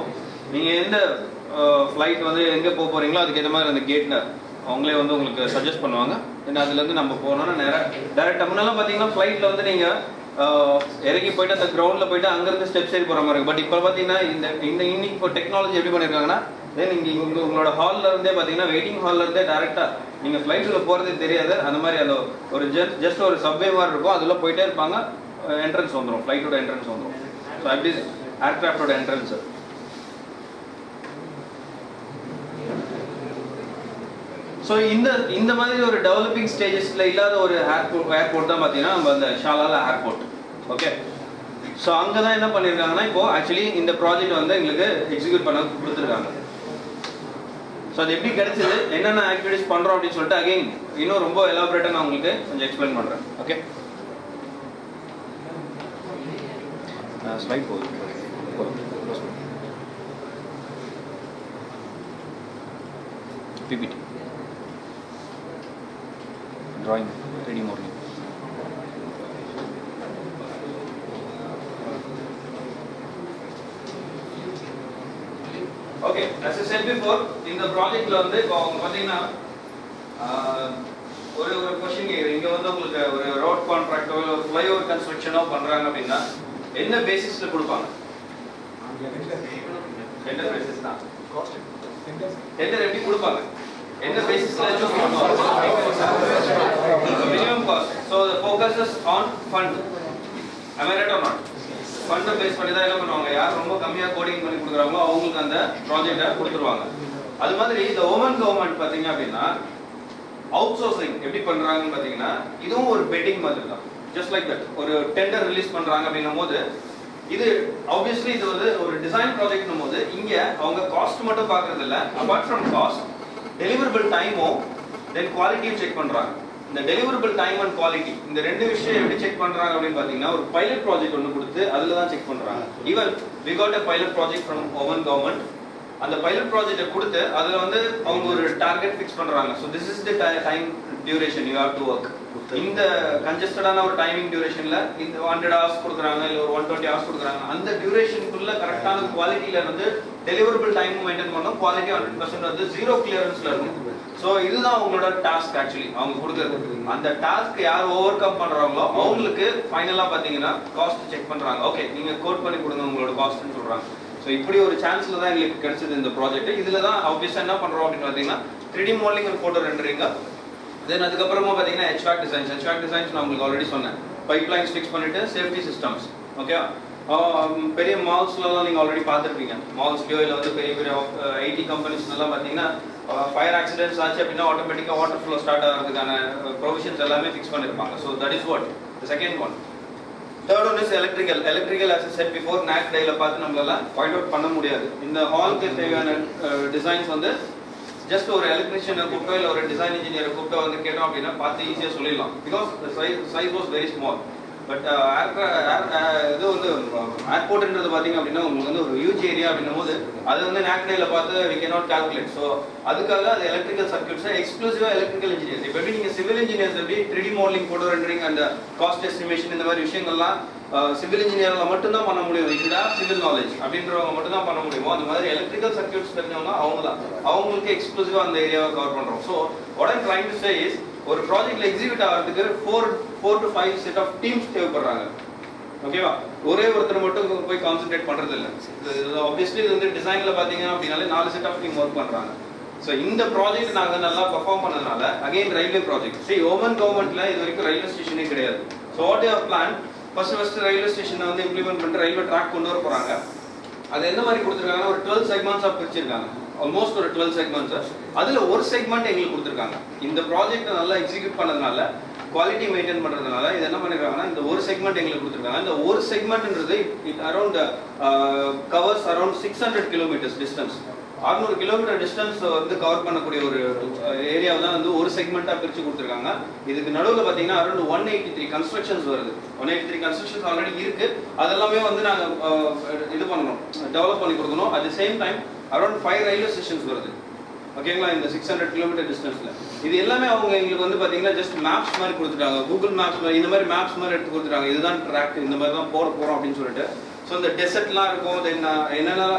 நீங்கள் எந்த ஃப்ளைட் வந்து எங்கே போக போகிறீங்களோ அதுக்கேற்ற மாதிரி அந்த கேட்டில் அவங்களே வந்து உங்களுக்கு சஜஸ்ட் பண்ணுவாங்க. தென் அதுலேருந்து நம்ம போனோம்னா டேரெக்டாக முன்னெல்லாம் பார்த்தீங்கன்னா ஃப்ளைட்டில் வந்து நீங்கள் இறங்கி போயிட்டு அந்த கிரவுண்டில் போயிட்டு அங்கேருந்து ஸ்டெப்ஸ் ஏறி போகிற மாதிரி இருக்கும். பட் இப்போ பார்த்தீங்கன்னா இந்த இன்னைக்கு இப்போ டெக்னாலஜி எப்படி பண்ணியிருக்காங்கன்னா தென் இங்கே உங்களோட ஹாலில் இருந்தே பார்த்தீங்கன்னா வெயிட்டிங் ஹாலில் இருந்தே டேரெக்டாக நீங்கள் ஃப்ளைட்டில் போகிறதே தெரியாது. அந்த மாதிரி அந்த ஒரு ஜஸ்ட் ஒரு சப்வே மாதிரி இருக்கும், அதில் போயிட்டே இருப்பாங்க. என்ட்ரன்ஸ் வந்துடும், ஃப்ளைட்டோட என்ட்ரன்ஸ் வந்துடும். ஸோ அப்படி ஏர்கிராஃப்டோட என்ட்ரன்ஸ். ஸோ இந்த மாதிரி ஒரு டெவலப்பிங் ஸ்டேஜஸ்ல இல்லாத ஒரு ஏர்போர்ட் தான் பார்த்தீங்கன்னா நம்ம அந்த ஷாலாலா ஏர்போர்ட். ஓகே, ஸோ அங்கே தான் என்ன பண்ணியிருக்காங்கன்னா இப்போ ஆக்சுவலி இந்த ப்ராஜெக்ட் வந்து எங்களுக்கு எக்ஸிக்யூட் பண்ண கொடுத்துருக்காங்க. ஸோ அது எப்படி கிடைச்சது, என்னென்ன ஆக்டிவிட்டிஸ் பண்ணுறோம் அப்படின்னு சொல்லிட்டு அகைன் இன்னும் ரொம்ப எலாபரேட்டாக நான் உங்களுக்கு கொஞ்சம் எக்ஸ்பிளைன் பண்ணுறேன். ஓகே, ஸ்லைட் போகுது. PPT drawing 3D modeling. Okay, as I said before, இந்த ப்ராஜெக்ட்ல வந்து இப்போ அவங்க பாத்தீங்கன்னா ஒரு क्वेश्चन இங்க வந்து உங்களுக்கு ஒரு ரோட் கான்ட்ராக்டோ இல்ல ஒரு ஃளைஓவர் கன்ஸ்ட்ரக்ஷனோ பண்றாங்க அப்படின்னா என்ன பேசிஸ்ல கொடுப்பாங்க? டெண்டர் பேசிஸ் தான். காஸ்ட் டெண்டர் எப்படி கொடுப்பாங்க? என்ன பேசிஸ்ல சூஸ் பண்ணுவாங்க? Minimum cost. So the focus is on fund. Am I right or not? Fund base பண்ணி தான் என்ன பண்ணுவாங்க, யார் ரொம்ப கம்மியாக கோடிங் பண்ணி கொடுக்குறாங்களோ அவங்களுக்கு அந்த ப்ராஜெக்டை கொடுத்துருவாங்க. அது மாதிரி இந்த ஓமன் கவர்மெண்ட் பார்த்தீங்க அப்படின்னா அவுட் சோர்சிங் எப்படி பண்ணுறாங்கன்னு பார்த்தீங்கன்னா இதுவும் ஒரு பெட்டிங் மாதிரி தான். ஜஸ்ட் லைக் தட் ஒரு டெண்டர் ரிலீஸ் பண்ணுறாங்க அப்படின்னும் போது இது ஆப்வியஸ்லி இது வந்து ஒரு டிசைன் ப்ராஜெக்ட்னும் போது இங்கே அவங்க காஸ்ட் மட்டும் பார்க்கறது இல்லை, அபார்ட் ஃப்ரம் காஸ்ட் டெலிவரபிள் டைமும் தென் குவாலிட்டியும் செக் பண்ணுறாங்க. இந்த டெலிவரபிள் டைம் அண்ட் குவாலிட்டி இந்த ரெண்டு விஷயம் எப்படி செக் பண்றாங்க அப்படின்னு பாத்தீங்கன்னா ஒரு பைலட் ப்ராஜெக்ட் ஒன்று கொடுத்து அதுல தான் செக் பண்றாங்க. Even we got a pilot project from Oman government. அந்த பைலட் ப்ராஜெக்ட்டை கொடுத்து அதுல வந்து அவங்க ஒரு டார்கெட் ஃபிக்ஸ் பண்றாங்க. So this is the time duration you have to work. இந்த கன்ஜஸ்டடான ஒரு டைமிங் டியூரேஷன்ல இந்த 100 ஹவர்ஸ் கொடுக்குறாங்க இல்ல ஒரு 120 ஹவர்ஸ் கொடுக்குறாங்க. அந்த டியூரேஷனுக்குள்ள கரெக்டான குவாலிட்டியில வந்து டெலிவரபிள் டைம் மெயின்டைன் பண்ணணும். குவாலிட்டி 100% வந்து ஜீரோ கிளியரன்ஸ்ல இருக்கும். ஸோ இதுதான் அவங்களோட டாஸ்க். ஆக்சுவலி அவங்க கொடுக்குறது அந்த டாஸ்க் யார் ஓவர் கம் பண்றாங்களோ அவங்களுக்கு ஃபைனலாக பார்த்தீங்கன்னா காஸ்ட் செக் பண்றாங்க. ஓகே, நீங்க கோட் பண்ணி கொடுங்க உங்களோட காஸ்ட்னு சொல்றாங்க. ஸோ இப்படி ஒரு சான்ஸ்ல தான் எங்களுக்கு கிடைச்சது இந்த ப்ராஜெக்ட். இதுல தான் ஆப்வியஸா என்ன பண்றோம் அப்படின்னு பார்த்தீங்கன்னா 3D modelling and photo rendering. Then அதுக்கப்புறமா பார்த்தீங்கன்னா HVAC டிசைன்ஸ் நான் உங்களுக்கு ஆல்ரெடி சொன்னேன். பைப் லைன்ஸ் ஃபிக்ஸ் பண்ணிட்டு சேஃப்டி சிஸ்டம்ஸ். ஓகே, பெரிய மால்ஸ்லாம் நீங்கள் ஆல்ரெடி பார்த்துருப்பீங்க. மால்ஸ்லையோ இல்லை வந்து பெரிய பெரிய ஐடி கம்பெனிஸ்லாம் பார்த்தீங்கன்னா ஃபயர் ஆக்சிடென்ட்ஸ் ஆச்சு அப்படின்னா ஆட்டோமேட்டிக்காக வாட்டர் ஃப்ளோ ஸ்டார்ட் ஆகிறதுக்கான ப்ரொவிஷன்ஸ் எல்லாமே ஃபிக்ஸ் பண்ணியிருப்பாங்க. So that is what the second one. Third one is electrical as I said before, NAC டேல பார்த்து நம்மளால ஃபைண்ட் அவுட் பண்ண முடியாது. இந்த ஹாலுக்கு தேவையான டிசைன்ஸ் வந்து ஜஸ்ட் ஒரு எலக்ட்ரிஷியனை கூப்பிட்டோ இல்லை ஒரு டிசைன் இன்ஜினியரை கூப்பிட்டோ வந்து கேட்டோம் அப்படின்னா பார்த்து ஈஸியாக சொல்லிடலாம். Because size was very small. But இது வந்து ஏர்போர்ட்ன்றது பார்த்தீங்க அப்படின்னா உங்களுக்கு வந்து ஒரு ஹியூஜ் ஏரியா அப்படின்னும் போது அது வந்து நேக்டேல பார்த்து we cannot calculate. ஸோ அதுக்காக அது எலக்ட்ரிக்கல் சர்க்யூட்ஸ் எக்ஸ்க்ளூசிவாக எலக்ட்ரிக்கல் இன்ஜினியர்ஸ். இப்போ எப்படி நீங்கள் சிவில் இன்ஜினியர்ஸ் எப்படி 3D மாடலிங் ஃபோட்டோ ரெண்டரிங் அந்த காஸ்ட் எஸ்டிமேஷன் இந்த மாதிரி விஷயங்கள்லாம் சிவில் இன்ஜினியர்ல மட்டும்தான் பண்ண முடியும். இதுதான் சிவில் நாலேஜ் அப்படின்றவங்க மட்டும்தான் பண்ண முடியுமோ அந்த மாதிரி எலக்ட்ரிக்கல் சர்க்யூட்ஸ் தெரிஞ்சவங்க அவங்க தான் அவங்களுக்கு எக்ஸ்க்ளூசிவாக அந்த ஏரியாவை கவர் பண்ணுறோம். So what I'm trying to say is ஒரு ப்ராஜெக்ட்ல எக்ஸிக்யூட் ஆகிறதுக்கு 4 to 5 செட் ஆஃப் டீம்ஸ் தேவைப்படுறாங்க. ஓகேவா, ஒரே ஒருத்தர் மட்டும் போய் கான்சென்ட்ரேட் பண்றது இல்லை. ஆப்வியஸ்லி இது வந்து டிசைன்ல பாத்தீங்க அப்படின்னாலே 4 செட் ஆஃப் டீம் ஒர்க் பண்றாங்க. ஸோ இந்த ப்ராஜெக்ட் நாங்கள் நல்லா பெர்ஃபார்ம் பண்ணதுனால அகைன் ரயில்வே ப்ராஜெக்ட். சரி, ஓமன் கவர்மெண்ட்ல இது வரைக்கும் ரயில்வே ஸ்டேஷனே கிடையாது. So what you have plan first railway ஸ்டேஷனை வந்து இம்ப்ளிமெண்ட் பண்ணிட்டு ரயில்வே ட்ராக் கொண்டு வர போறாங்க. அது எந்த மாதிரி கொடுத்துருக்காங்கன்னா ஒரு 12 செக்மெண்ட்ஸா பிரிச்சிருக்காங்க. ஆல்மோஸ்ட் ஒரு 12 செக்மெண்ட்ஸ். அதுல ஒரு செக்மெண்ட் எங்களுக்கு கொடுத்துருக்காங்க. இந்த ப்ராஜெக்ட் நல்லா எக்ஸிக்யூட் பண்ணதுனால, குவாலிட்டி மெயின்டைன் பண்றதுனால இது என்ன பண்ணிருக்காங்கன்னா இந்த ஒரு செக்மெண்ட் எங்களுக்கு கொடுத்துருக்காங்க. இந்த ஒரு செக்மெண்ட்ன்றது around covers around 600 kilometres distance. 600 kilometre distance வந்து கவர் பண்ணக்கூடிய ஒரு ஏரியாவை தான் வந்து ஒரு செக்மெண்டா பிரிச்சு கொடுத்துருக்காங்க. இதுக்கு நடுவில் பார்த்தீங்கன்னா அரௌண்ட் 183 கன்ஸ்ட்ரக்ஷன்ஸ் வருது. 183 கன்ஸ்ட்ரக்ஷன்ஸ் ஆல்ரெடி இருக்கு. அதெல்லாமே வந்து நாங்கள் இது பண்ணணும், டெவலப் பண்ணி கொடுக்கணும். At the same time around 5 railway stations வருது. ஓகேங்களா, இந்த 600 கிலோமீட்டர் டிஸ்டன்ஸ்ல இது எல்லாமே அவங்க எங்களுக்கு வந்து பாத்தீங்கன்னா ஜஸ்ட் மேப்ஸ் மாதிரி கொடுத்துட்டாங்க. கூகுள் மேப்ஸ் இந்த மாதிரி மேப்ஸ் மாதிரி எடுத்து கொடுத்துட்டாங்க. இதுதான் ட்ராக், இந்த மாதிரி தான் போறோம் அப்படின்னு சொல்லிட்டு. ஸோ இந்த டெசர்ட்லாம் இருக்கும்,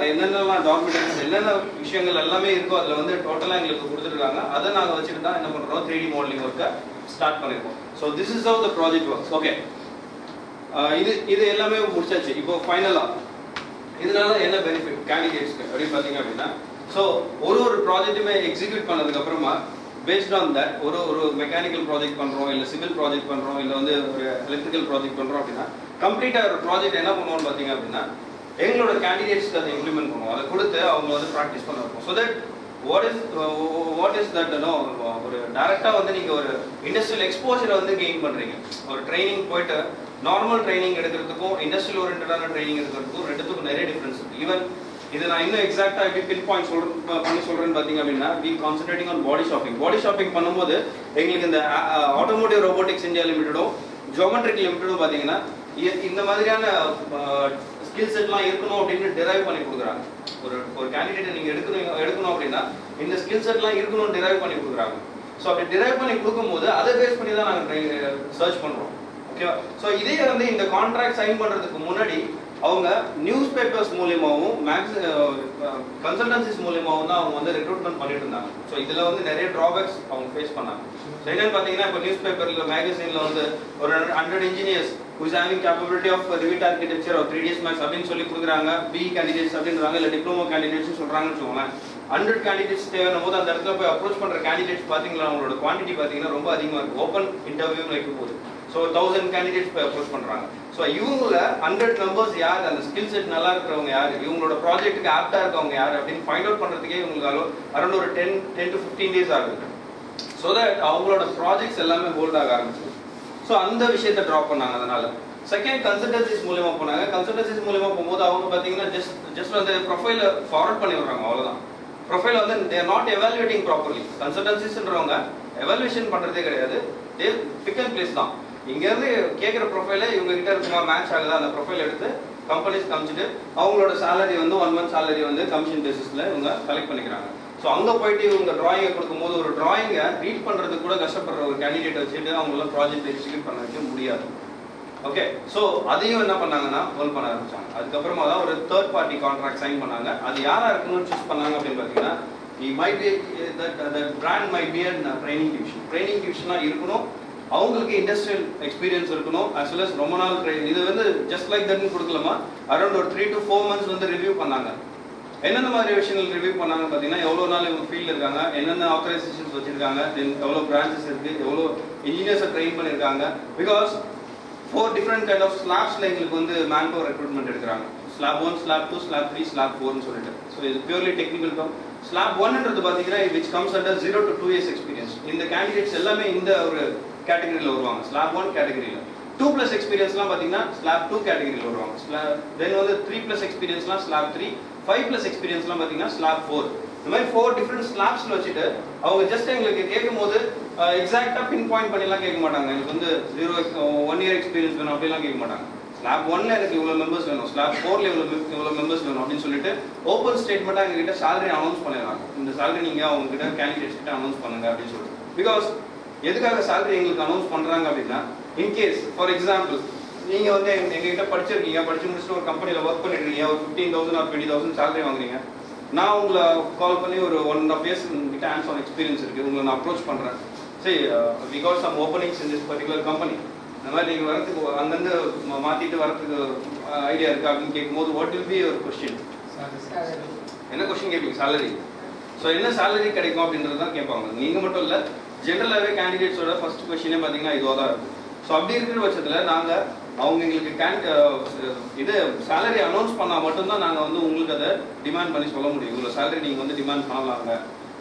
என்னென்னலாம் டாக்குமெண்டேஷன் என்னென்ன விஷயங்கள் எல்லாமே இருக்கோ அதில் வந்து டோட்டலாக எங்களுக்கு கொடுத்துருக்காங்க. அதை நாங்கள் வச்சுட்டு தான் என்ன பண்ணுறோம், 3D மாடலிங் ஒர்க்கை ஸ்டார்ட் பண்ணியிருக்கோம். So this is how the project works. Okay, இது எல்லாமே முடிச்சாச்சு. இப்போ ஃபைனலாக இதனால என்ன பெனிஃபிட் கேண்டிடேட்ஸ்க்கு அப்படின்னு பார்த்தீங்க அப்படின்னா, ஸோ ஒரு ப்ராஜெக்ட்டுமே எக்ஸிக்யூட் பண்ணதுக்கு அப்புறமா பேஸ்ட் ஆன் தட் ஒரு மெக்கானிக்கல் ப்ராஜெக்ட் பண்ணுறோம், இல்லை சிவில் ப்ராஜெக்ட் பண்ணுறோம், இல்லை வந்து ஒரு எலக்ட்ரிக்கல் ப்ராஜெக்ட் பண்ணுறோம் அப்படின்னா கம்ப்ளீட்டாக ஒரு ப்ராஜெக்ட் என்ன பண்ணுவோம்னு பார்த்தீங்க அப்படின்னா எங்களோட கேண்டிடேட்ஸ்க்கு அதை இம்ப்ளிமெண்ட் பண்ணுவோம். அதை கொடுத்து அவங்க வந்து ப்ராக்டிஸ் பண்ண வைப்போம். So that what is that ஒரு டைரக்டாக வந்து நீங்கள் ஒரு இண்டஸ்ட்ரியல் எக்ஸ்போஜரை வந்து கெயின் பண்ணுறீங்க. ஒரு ட்ரைனிங் போயிட்டு நார்மல் ட்ரைனிங் எடுக்கிறதுக்கும் இண்டஸ்ட்ரியல் ஓரியன்டான ட்ரைனிங் எடுக்கிறதுக்கும் ரெண்டுத்துக்கும் நிறைய டிஃபரன்ஸ் இருக்கு. ஈவன் இது நான் இன்னும் எக்ஸாக்டா எப்படி பின் பாயிண்ட் சொல்றேன்னு பாத்தீங்க அப்படின்னா we concentrating on body shopping பண்ணும்போது எங்களுக்கு இந்த ஆட்டோமோட்டிவ் ரோபோட்டிக்ஸ் இந்தியா லிமிடெடும் ஜியோமெட்ரிக் லிமிடெடும் பாத்தீங்கன்னா இந்த மாதிரியான ஸ்கில் செட்லாம் இருக்கணும் அப்படின்னு டிரைவ் பண்ணி கொடுக்குறாங்க. ஒரு கேண்டிடேட் நீங்க எடுக்கணும் அப்படின்னா இந்த ஸ்கில் செட்லாம் இருக்கணும்னு டிரைவ் பண்ணி கொடுக்குறாங்க. ஸோ அப்படி டிரைவ் பண்ணி கொடுக்கும்போது அதை பேஸ் பண்ணி தான் நாங்கள் சர்ச் பண்றோம். ஓகேவா? ஸோ இதே வந்து இந்த கான்ட்ராக்ட் சைன் பண்றதுக்கு முன்னாடி அவங்க நியூஸ் பேப்பர்ஸ் மூலியமாகவும் கன்சல்டன்சிஸ் மூலியமாகவும் தான் அவங்க வந்து ரெக்ரூட்மெண்ட் பண்ணிட்டு இருந்தாங்க. ஸோ இதுல வந்து நிறைய டிராபேக்ஸ் அவங்க ஃபேஸ் பண்ணாங்க. ஸோ என்னன்னு பார்த்தீங்கன்னா இப்போ நியூஸ் பேப்பர்ல மேகசின்ல வந்து ஒரு 100 engineers who is having capability of Revit architecture or 3ds max அப்படின்னு சொல்லி கொடுக்குறாங்க. BE candidates அப்படின்றாங்க, இல்லை டிப்ளமோ கேண்டிடேட்ஸ் சொல்றாங்கன்னு வச்சுக்கோங்களேன். 100 கேண்டிடேட்ஸ் தேவையான போது அந்த இடத்துல போய் அப்ரோச் பண்ற கேண்டிடேட்ஸ் பாத்தீங்களா அவங்களோட குவான்டிட்டி பாத்தீங்கன்னா ரொம்ப அதிகமா இருக்கு. ஓப்பன் இன்டர்வியூ வைக்கும் போது ஸோ 1000 கேண்டிடேட்ஸ் போய் அப்ரோச் பண்றாங்க. ஸோ இவங்கள 100 மெம்பர்ஸ் யார், அந்த ஸ்கில் செட் நல்லா இருக்கிறவங்க யாரு, இவங்களோட ப்ராஜெக்ட்டுக்கு ஆப்டா இருக்கவங்க யாரு அப்படின்னு ஃபைண்ட் அவுட் பண்றதுக்கே இவங்களுக்கு அரௌண்ட் ஒரு 10 to 15 days ஆகுது. ஸோ தட் அவங்களோட ப்ராஜெக்ட்ஸ் எல்லாமே ஹோல்ட் ஆக ஆரம்பிச்சு. ஸோ அந்த விஷயத்தை ட்ராப் பண்ணாங்க. அதனால செகண்ட் கன்சல்டன்சிஸ் மூலியமா போனாங்க. கன்சல்டன்சிஸ் மூலியமா போகும்போது அவங்க பாத்தீங்கன்னா ஜஸ்ட் அந்த ப்ரொஃபைல ஃபார்வர்ட் பண்ணி விடுறாங்க, அவ்வளவுதான். ப்ரொஃபைல் வந்து they are not evaluating properly. கன்சல்டன்சிஸ்ன்றவங்க எவாலுவேஷன் பண்றதே கிடையாது. they pick and place தான். இங்க இருந்து கேட்கிற ப்ரொஃபைல இவங்க கிட்ட இருக்குமா, மேட்ச் ஆகுதா, அந்த ப்ரொஃபைல் எடுத்து கம்பெனிஸ் காமிச்சிட்டு அவங்களோட சேலரி வந்து 1 month சேலரி வந்து கமிஷன் பேசிஸ்ல இவங்க கலெக்ட் பண்ணிக்கிறாங்க. ஸோ அங்க போயிட்டு இவங்க டிராயிங்கை கொடுக்கும்போது ஒரு டிராயிங்கை ரீட் பண்றதுக்கு கூட கஷ்டப்படுற ஒரு கேண்டிடேட் வச்சுட்டு அவங்களால ப்ராஜெக்ட் எக்ஸிக்யூட் பண்ண வைக்க முடியாது. ஓகே, ஸோ அதையும் என்ன பண்ணாங்கன்னா ஹோல்ட் பண்ண ஆரம்பிச்சாங்க. அதுக்கப்புறமா தான் ஒரு தேர்ட் பார்ட்டி கான்ட்ராக்ட் சைன் பண்ணாங்க. அது யாரா இருக்கணும்னு சூஸ் பண்ணாங்க அப்படின்னு பார்த்தீங்கன்னா brand might be training division. Training டிவிஷனா இருக்கணும், அவங்களுக்கு இண்டஸ்ட்ரியல் எக்ஸ்பீரியன்ஸ் இருக்கணும், as well as ரொம்ப நாள் ட்ரைனிங். இது வந்து ஜஸ்ட் லைக் தட்னு கொடுக்கலாமா, அரௌண்ட் ஒரு 3 to 4 months வந்து ரிவ்யூ பண்ணாங்க. என்னென்ன மாதிரி விஷயங்கள் ரிவ்யூ பண்ணாங்க பார்த்தீங்கன்னா எவ்வளோ நாள் இவங்க ஃபீல்டு இருக்காங்க, என்னென்ன ஆத்தரைசேஷன்ஸ் வச்சிருக்காங்க, தென் எவ்வளோ பிரான்ச்சஸ் இருக்கு, எவ்வளோ இன்ஜினியர்ஸை ட்ரெயின் பண்ணியிருக்காங்க. பிகாஸ் 4 different kind of slabsல எங்களுக்கு வந்து மேன் பவர் ரெக்ரூட்மெண்ட் எடுக்கிறாங்க. ஸ்லாப் 1, ஸ்லாப் 2, ஸ்லாப் 3, ஸ்லாப் 4னு சொல்லிட்டு. ஸோ இது பியூர்லி டெக்னிக்கல் டேர்ம். ஸ்லாப் 1ன்றது பார்த்தீங்கன்னா which comes under 0 to 2 years experience. இந்த கேண்டிடேட்ஸ் எல்லாமே இந்த ஒரு கேட்டகரியில் வருவாங்க, ஸ்லாப் 1 கேட்டகரியில். 2+ எக்ஸ்பீரியன்ஸ்லாம் பார்த்தீங்கன்னா ஸ்லாப் 2 கேட்டகரியில் வருவாங்க. தென் வந்து 3+ எக்ஸ்பீரியன்ஸ்லாம் ஸ்லாப் 3, 5+ எக்ஸ்பீரியன்ஸ்லாம் பார்த்தீங்கன்னா ஸ்லாப் 4. இந்த மாதிரி 4 different ஸ்லாப்ஸ்ல வச்சுட்டு அவங்க ஜஸ்ட் எங்களுக்கு கேட்கும் போது எக்ஸாக்டா பின் பாயிண்ட் பண்ணிலாம் கேட்க மாட்டாங்க. எனக்கு வந்து 1 year எக்ஸ்பீரியன்ஸ் வேணும் அப்படிலாம் கேட்க மாட்டாங்க. ஸ்லாப் 1ல எனக்கு இவ்வளவு மெம்பர்ஸ் வேணும், ஸ்லாப் 4ல இவ்வளவு மெம்பர்ஸ் வேணும் அப்படின்னு சொல்லிட்டு ஓப்பன் ஸ்டேட்மெண்டா எங்க கிட்ட salary அனௌன்ஸ் பண்ணிடுறாங்க. இந்த salary நீங்க அவங்க கிட்ட கேண்டிடேட்ஸ் கிட்ட அனௌன்ஸ் பண்ணுங்க அப்படின்னு சொல்லிட்டு. பிகாஸ் எதுக்காக salary எங்களுக்கு அனௌன்ஸ் பண்றாங்க அப்படின்னா, இன்கேஸ் ஃபார் எக்ஸாம்பிள் நீங்க வந்து எங்ககிட்ட படிச்சிருக்கீங்க, படிச்சு முடிச்சுட்டு ஒரு கம்பெனில ஒர்க் பண்ணிட்டு இருக்கீங்க, ஒரு 15,000 or 20,000 salary வாங்குறீங்க. நான் உங்களை கால் பண்ணி ஒரு 1.5 years கிட்ட ஹேண்ட்ஸ் ஆன் எக்ஸ்பீரியன்ஸ் இருக்கு, உங்களை நான் அப்ரோச் பண்றேன். சரி, we got some openings in this particular company. இந்த மாதிரி நீங்க வரதுக்கு அங்கிருந்து மாத்திட்டு வரதுக்கு ஐடியா இருக்கா அப்படின்னு கேட்கும்போது what will be your question? என்ன கொஸ்டின் கேட்பீங்க? salary. ஸோ என்ன salary கிடைக்கும் அப்படின்றது தான் கேட்பாங்க. நீங்க மட்டும் இல்ல, ஜென்ரலாகவே கேண்டிடேட்ஸோட ஃபர்ஸ்ட் கொஸ்டினே பார்த்தீங்கன்னா இதுவாக தான் இருக்கும். ஸோ அப்படி இருக்கிற பட்சத்தில் நாங்கள் அவங்க எங்களுக்கு இது சேலரி அனௌன்ஸ் பண்ணால் மட்டும்தான் நாங்கள் வந்து உங்களுக்கு அதை டிமாண்ட் பண்ணி சொல்ல முடியும். இவ்வளோ சேலரி நீங்கள் வந்து டிமாண்ட் பண்ணலாங்க,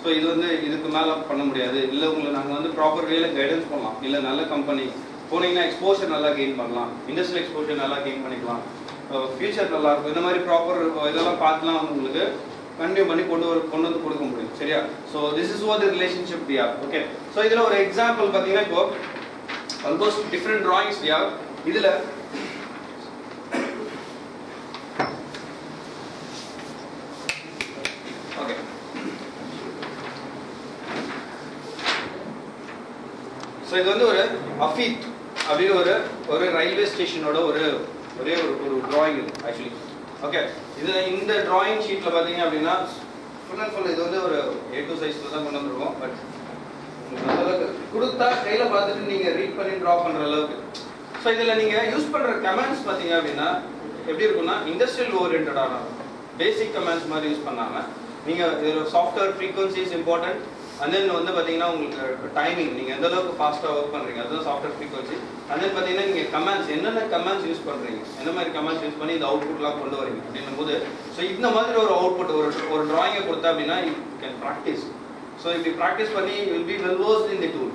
ஸோ இது வந்து இதுக்கு மேலே பண்ண முடியாது, இல்லை உங்களை நாங்கள் வந்து ப்ராப்பர் வேல கைடன்ஸ் பண்ணலாம், இல்லை நல்ல கம்பெனி போனீங்கன்னா எக்ஸ்போஷர் நல்லா கெயின் பண்ணலாம், இண்டஸ்ட்ரியல் எக்ஸ்போஷர் நல்லா கெயின் பண்ணிக்கலாம், ஃபியூச்சர் நல்லா இருக்கும், இந்த மாதிரி ப்ராப்பர் இதெல்லாம் பார்த்துலாம் வந்து உங்களுக்கு கண்டினியூ பண்ணி கொண்டு வந்து கொடுக்க முடியும். சரியா? So this is what the relationship we have. Okay, so இதில் ஒரு எக்ஸாம்பிள் பார்த்தீங்கன்னா இப்போ almost different drawings we have. இதில் ஓகே, ஸோ இது வந்து ஒரு அஃபீத் அப்படின்னு ஒரு ரயில்வே ஸ்டேஷனோட ஒரே ஒரு டிராயிங் இது ஆக்சுவலி. ஓகே, இதில் இந்த டிராயிங் ஷீட்டில் பார்த்தீங்க அப்படின்னா ஃபுல் அண்ட் ஃபுல் இது வந்து ஒரு A2 சைஸில் தான் கொண்டு வந்துருக்கோம். பட் அளவுக்கு கொடுத்தா கையில் பார்த்துட்டு நீங்கள் ரீட் பண்ணி ட்ரா பண்ணுற அளவுக்கு. ஸோ இதில் நீங்கள் யூஸ் பண்ணுற கமெண்ட்ஸ் பார்த்தீங்க அப்படின்னா எப்படி இருக்குன்னா இண்டஸ்ட்ரியல் ஓரியன்டான பேசிக் கமெண்ட்ஸ் மாதிரி யூஸ் பண்ணாமல் நீங்கள் இதில் software frequencies important, and then வந்து பார்த்தீங்கன்னா உங்களுக்கு டைமிங் நீங்கள் எந்த அளவுக்கு ஃபாஸ்ட்டாக ஒர்க் பண்ணுறீங்க அதுதான் சாஃப்ட்வேர் ஃப்ரீக்வன்சி. அண்ட் தென் பார்த்தீங்கன்னா நீங்கள் கமெண்ட்ஸ் என்னென்ன கமெண்ட்ஸ் யூஸ் பண்ணுறீங்க, எந்த மாதிரி கமெண்ட்ஸ் யூஸ் பண்ணி இந்த அவுட்புட்லாம் கொண்டு வரீங்க அப்படின்னும் போது ஸோ இந்த மாதிரி ஒரு அவுட்புட் ஒரு டிராயிங்கை கொடுத்தா அப்படின்னா யூ கேன் ப்ராக்டிஸ். ஸோ இப்படி ப்ராக்டிஸ் பண்ணி will be well worst in the tool.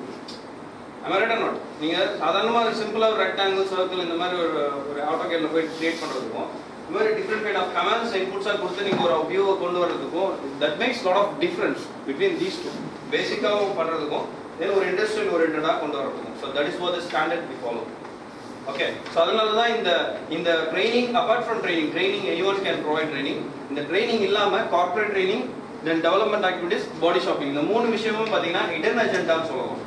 am I right or not? நீங்கள் சாதாரணமாக சிம்பிளாக ஒரு ரெக்டாங்கிள் சர்க்கிள் இந்த மாதிரி ஒரு ஆட்டோகேடில் போய் கிரியேட் பண்ணுறதுக்கும் இந்த மாதிரி டிஃப்ரெண்ட் கைண்ட் ஆஃப் கமெண்ட்ஸ் இன்புட்ஸாக கொடுத்து நீங்கள் ஒரு வியூவை கொண்டு வரதுக்கும் that makes lot of difference between these two. பேசிக்காகவும் பண்ணுறதுக்கும் தென் ஒரு இண்டஸ்ட்ரியல் ஓரியன்டாக கொண்டு வரதுக்கும். So that is what the standard we follow. Okay, so அதனால தான் இந்த training apart from training anyone can provide training. இந்த ட்ரைனிங் இல்லாமல் corporate training then development activities body shopping இந்த 3 விஷயமும் பார்த்தீங்கன்னா ஹிடன் அஜெண்டான்னு சொல்லலாம்.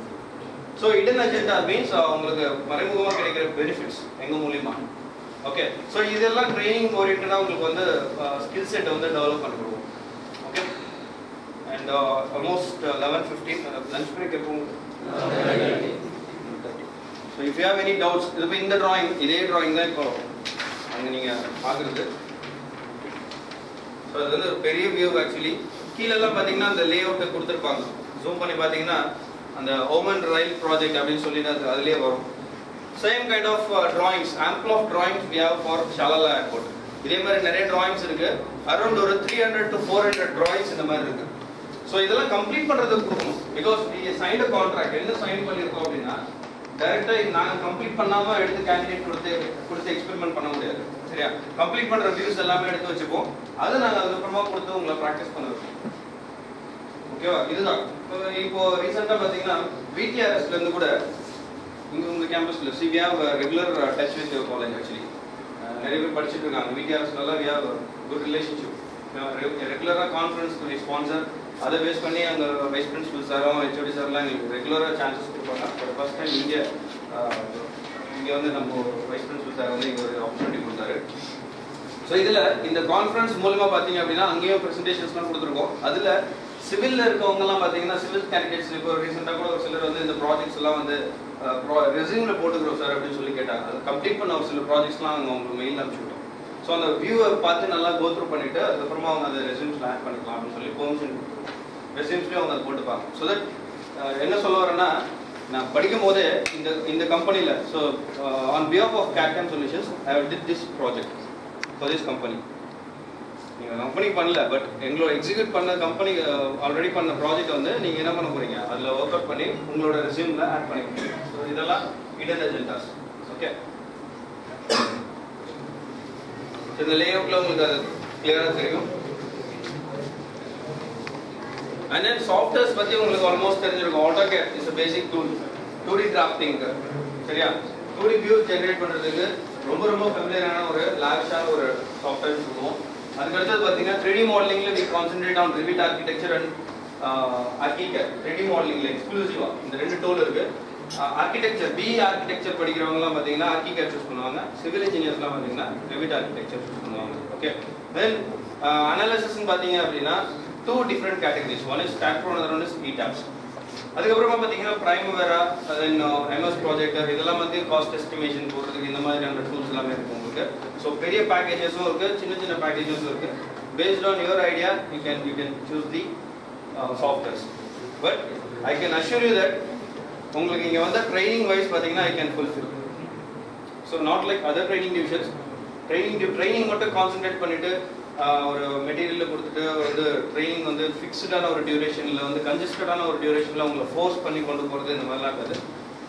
ஸோ ஹிடன் அஜெண்டா மீன்ஸ் உங்களுக்கு மறைமுகமாக கிடைக்கிற பெனிஃபிட்ஸ் எங்கள் மூலியமா. ஓகே, ஸோ இதெல்லாம் ட்ரைனிங் ஓரியன்டாக உங்களுக்கு வந்து ஸ்கில் செட்டை வந்து டெவலப் பண்ணிடுவோம். Okay, and almost 11:15 lunch break எப்போ? So if you have any doubts இது இப்போ இந்த டிராயிங் இதே டிராயிங் தான் இப்போ அங்கே நீங்கள் பார்க்குறது. ஸோ அது வந்து ஒரு பெரிய வியூ ஆக்சுவலி. கீழெல்லாம் பார்த்தீங்கன்னா அந்த லே அவுட்டை கொடுத்துருப்பாங்க. ஜூம் பண்ணி பார்த்தீங்கன்னா அந்த ஓமன் ரயில் ப்ராஜெக்ட் அப்படின்னு சொல்லிட்டு அதுலேயே வரும். Same kind of drawings, ample of drawings we have for ஷாலாலா ஏர்போர்ட். இதே மாதிரி நிறைய டிராயிங்ஸ் இருக்கு. அரௌண்ட் ஒரு 300 to 400 டிராயிங்ஸ் இந்த மாதிரி இருக்கு. ஸோ இதெல்லாம் கம்ப்ளீட் பண்ணுறதுக்கு கொடுக்கணும். பிகாஸ் நீங்கள் சைன் அ கான்ட்ராக்ட் என்ன சைன் பண்ணியிருக்கோம் அப்படின்னா டைரெக்டாக நாங்கள் கம்ப்ளீட் பண்ணாமல் எடுத்து கேண்டிடேட் கொடுத்து எக்ஸ்பெரிமெண்ட் பண்ண முடியாது. சரியா? கம்ப்ளீட் பண்ணுற வியூஸ் எல்லாமே எடுத்து வச்சுப்போம். அது நாங்கள் அதுக்கப்புறமா கொடுத்து உங்களை ப்ராக்டிஸ் பண்ண வைப்போம். ஓகேவா? இதுதான் இப்போ ரீசெண்டாக பார்த்தீங்கன்னா VTRSலேருந்து கூட உங்கள் கேம்பஸில் we have regular touch with your college. Actually நிறைய பேர் படிச்சுட்டு இருக்காங்க. VTRSனால we have குட் ரிலேஷன்ஷிப். ரெகுலராக கான்ஃபரன்ஸ் ஸ்பான்சர் அதை பேஸ் பண்ணி அங்கே வைஸ் பிரின்சிபல் சாரும் HOD சார்லாம் எங்களுக்கு ரெகுலராக சான்சஸ் கொடுப்பாங்க. ஃபார் ஃபர்ஸ்ட் டைம் இங்கே வந்து நம்ம வைஸ் பிரின்சிபல் சார் வந்து இங்கே ஒரு ஆப்பர்ச்சுனிட்டி கொடுத்தாரு. ஸோ இதில் இந்த கான்ஃபரன்ஸ் மூலமாக பார்த்தீங்க அப்படின்னா அங்கேயும் ப்ரெசன்டேஷன்ஸ்லாம் கொடுத்துருக்கோம். அதில் சிவிலில் இருக்கவங்கலாம் பார்த்தீங்கன்னா சிவில் கேண்டிடேட்ஸ் இப்போ ரீசெண்டாக கூட ஒரு சிலர் வந்து இந்த ப்ராஜெக்ட்ஸ் எல்லாம் வந்து ரெஸ்யூமில் போட்டுக்கிறோம் சார் அப்படின்னு சொல்லி கேட்டாங்க. அது கம்ப்ளீட் பண்ண ஒரு சில ப்ராஜெக்ட்ஸ்லாம் அவங்க உங்களுக்கு மெயில் அனுப்பிச்சுட்டோம். ஸோ அந்த வியூவை பார்த்து நல்லா கோத்ரூ பண்ணிவிட்டு அதுக்கப்புறமா அவங்க அந்த ரெஸ்யூம்ஸில் ஆட் பண்ணிக்கலாம் அப்படின்னு சொல்லி பெர்மிஷன் கொடுத்துருவோம். ரெஸ்யூம்ஸ்லேயும் அவங்க அதை போட்டுப்பாங்க. ஸோ தட் என்ன சொல்ல வரேன்னா நான் படிக்கும் போதே இந்த கம்பெனியில் so on behalf of CAD/CAM solutions I have did this project for this company. நீங்கள் கம்பெனி பண்ணல, பட் எங்களோட எக்ஸிக்யூட் பண்ண கம்பெனி ஆல்ரெடி பண்ண ப்ராஜெக்ட் வந்து நீங்கள் என்ன பண்ண போகிறீங்க அதில் ஒர்க் அவுட் பண்ணி உங்களோட ரெஸ்யூமில் ஆட் பண்ணிக்கிறீங்க. ஸோ இதெல்லாம் ஹிடன் அஜெண்டாஸ். ஓகே, இந்த லே அவுட்டில் உங்களுக்கு அது கிளியராக தெரியும். அண்ட் தென் சாஃப்ட்வேர்ஸ் பற்றி உங்களுக்கு ஆல்மோஸ்ட் தெரிஞ்சிருக்கும். AutoCAD is a basic tool 2D டிராஃப்டிங்க்கு. சரியா? 2D வியூஸ் ஜென்ரேட் பண்ணுறதுக்கு ரொம்ப ரொம்ப ஃபெமிலியரான ஒரு லாவிஷான ஒரு சாஃப்ட்வேர் சொல்லுவோம். அதுக்கடுத்தது பார்த்தீங்கன்னா 3D மாடலிங்கில் we concentrate on Revit architecture and ArchiCAD. 3D மாடலிங்கில் எக்ஸ்க்ளூசிவாக இந்த 2 டூல் இருக்குது. ஆர்கிடெக்சர் BE ஆர்கிடெக்சர் படிக்கிறவங்கலாம் பார்த்தீங்கன்னா ArchiCAD சூஸ் பண்ணுவாங்க. சிவில் இன்ஜினியர்ஸ்லாம் பார்த்தீங்கன்னா Revit ஆர்கிடெக்சர் சூஸ் பண்ணுவாங்க. ஓகே, தென் அனாலிசிஸ்ன்னு பார்த்தீங்க அப்படின்னா 2 different categories. One is StatPro, another one is ETABS. அதுக்கப்புறமா பார்த்தீங்கன்னா Primavera, தென் MS Projector இதெல்லாம் வந்து காஸ்ட் எஸ்டிமேஷன் போடுறதுக்கு இந்த மாதிரியான டூல்ஸ் எல்லாமே இருக்கும் உங்களுக்கு. ஸோ பெரிய பேக்கேஜஸும் இருக்குது, சின்ன சின்ன பேக்கேஜஸும் இருக்குது. Based on your idea you can choose the softwares. But I can assure you that உங்களுக்கு இங்கே வந்து ட்ரைனிங் வைஸ் பார்த்தீங்கன்னா I can fulfil. So not like other training divisions. Training மட்டும் கான்சென்ட்ரேட் பண்ணிட்டு ஒரு மெட்டீரியலில் கொடுத்துட்டு வந்து ட்ரைனிங் வந்து ஃபிக்ஸ்டான ஒரு டியூரேஷனில் வந்து கன்ஜஸ்டடான ஒரு டியூரேஷனில் அவங்களை ஃபோர்ஸ் பண்ணி கொண்டு போகிறது இந்த மாதிரிலாம் இருக்காது.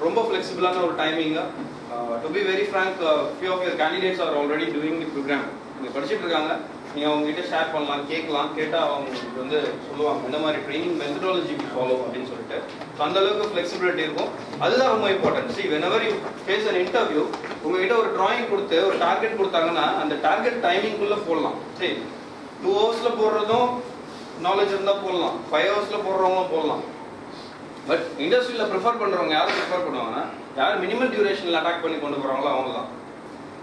ரொம்ப ஃப்ளெக்சிபிளான ஒரு டைமிங்காக. To be very frank, few of your candidates are already doing the programme. நீங்கள் படிச்சுட்டு இருக்காங்க, நீங்கள் அவங்ககிட்ட ஷேர் பண்ணலாம், கேட்டால் அவங்களுக்கு வந்து சொல்லுவாங்க இந்த மாதிரி ட்ரைனிங் மெத்தடாலஜி ஃபாலோ அப்படின்னு சொல்லிட்டு. ஸோ அந்தளவுக்கு ஃப்ளெக்சிபிலிட்டி இருக்கும். அதுதான் ரொம்ப important. C whenever you face an interview, உங்ககிட்ட ஒரு டிராயிங் கொடுத்து ஒரு டார்கெட் கொடுத்தாங்கன்னா அந்த டார்கெட் டைமிங்குள்ளே போடலாம். சரி, 2 ஹவர்ஸில் போடுறதும் நாலேஜ் இருந்தால் போடலாம், 5 ஹவர்ஸில் போடுறவங்களும் போடலாம். பட் இண்டஸ்ட்ரியில் ப்ரிஃபர் பண்ணுறவங்க யாரும் ப்ரிஃபர் பண்ணுவாங்கன்னா யார் மினிமல் டியூரேஷனில் அட்டாக் பண்ணி கொண்டு போகிறாங்களோ அவங்க தான்.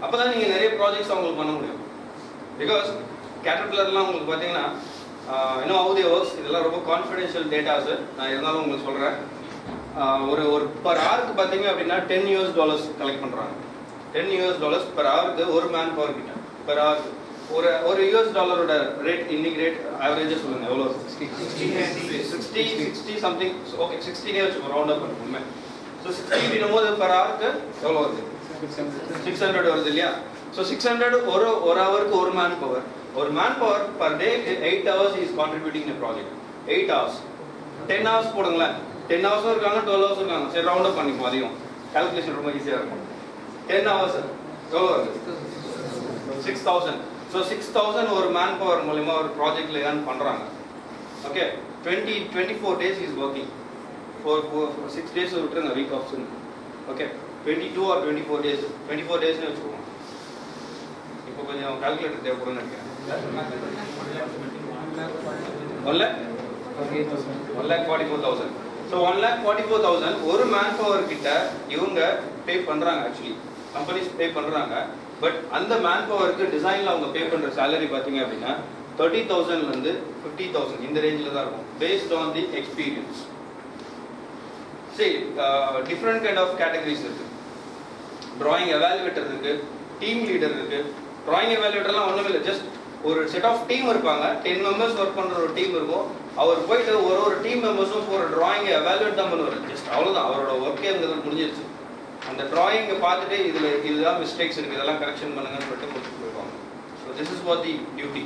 அப்போ தான் நீங்கள் நிறைய ப்ராஜெக்ட்ஸ் அவங்களுக்கு பண்ண முடியும். பிகாஸ் கேட்டர்பில்லர்லாம் உங்களுக்கு பார்த்தீங்கன்னா இன்னும் ஹவு தி ஒர்க்ஸ் இதெல்லாம் ரொம்ப கான்ஃபிடென்ஷியல் டேட்டாஸ். நான் இருந்தாலும் உங்களுக்கு சொல்கிறேன். ஒரு பர் ஹவருக்கு பார்த்தீங்க அப்படின்னா $10 கலெக்ட் பண்ணுறாங்க. $10 பர் ஹவருக்கு ஒரு மேன் பவர் கிட்ட பர் ஹவருக்கு. ஒரு $1 ரேட் இன்னைக்கு ரேட் ஆவரேஜாக சொல்லுங்கள் எவ்வளோ? 60 சம்திங். ஓகே 60 வச்சுக்கோ, ரவுண்ட் அப் பண்ணுமே. ஸோ 60 அப்படின்னும்போது பர் ஹவருக்கு எவ்வளோ வருது? 600 வருது இல்லையா? ஸோ 600 ஒரு ஹவருக்கு ஒரு மேன் பவர். ஒரு man power per day 8 hours is contributing in project. 8 hours. 10 hours போடுங்களேன். 10 hours இருக்காங்க, 12 hours இருக்காங்க. சரி, ரவுண்ட் அப் பண்ணிப்போம். அதிகம் கால்குலேஷன் ரொம்ப ஈஸியாக இருக்கும். 10 hours எவ்வளோ வருது? 6000. ஸோ 6000 ஒரு மேன் பவர் மூலமா ஒரு ப்ராஜெக்ட்ல ஏர்ன் பண்ணுறாங்க. Okay, 24 days is working. 6 days விட்டுருங்க, week off. Okay, 22 or 24 days. 24 daysனு வச்சுக்கோங்க. இப்போ கொஞ்சம் கால்குலேட்டர் தேவைப்படும்னு நினைக்கிறேன். 1,44,000. ஸோ 1,44,000 ஒரு மேன் பவர் கிட்ட இவங்க பே பண்ணுறாங்க. ஆக்சுவலி கம்பெனிஸ் பே பண்ணுறாங்க. பட் அந்த மேன் பவருக்கு டிசைனில் அவங்க பே பண்ணுற சேலரி பார்த்தீங்க அப்படின்னா 30,000லேருந்து 50,000 இந்த ரேஞ்சில் தான் இருக்கும், பேஸ்ட் ஆன் தி எக்ஸ்பீரியன்ஸ். சரி, டிஃப்ரெண்ட் கைண்ட் ஆஃப் கேட்டகரிஸ் இருக்கு. டிராயிங் எவாலுவேட்டர் இருக்கு, டீம் லீடர் இருக்கு. டிராயிங் எவாலுவேட்டர்லாம் ஒன்றும் இல்லை, ஜஸ்ட் ஒரு செட் ஆஃப் டீம் இருப்பாங்க. 10 members ஒர்க் பண்ணுற ஒரு டீம் இருக்கும். அவர் போயிட்டு ஒரு டீம் மெம்பர்ஸும் ஒரு டிராயிங்கை எவாலுவேட் தான் பண்ணுவார். ஜஸ்ட் அவ்வளோதான், அவரோட ஒர்க்கே அங்கே முடிஞ்சிருச்சு. அந்த டிராயிங்கை பார்த்துட்டு இதுதான் மிஸ்டேக்ஸ் இருக்குது, இதெல்லாம் கரெக்ஷன் பண்ணுங்கன்னு சொல்லிட்டு கொடுத்துட்டு போயிடுவாங்க. So this is what the duty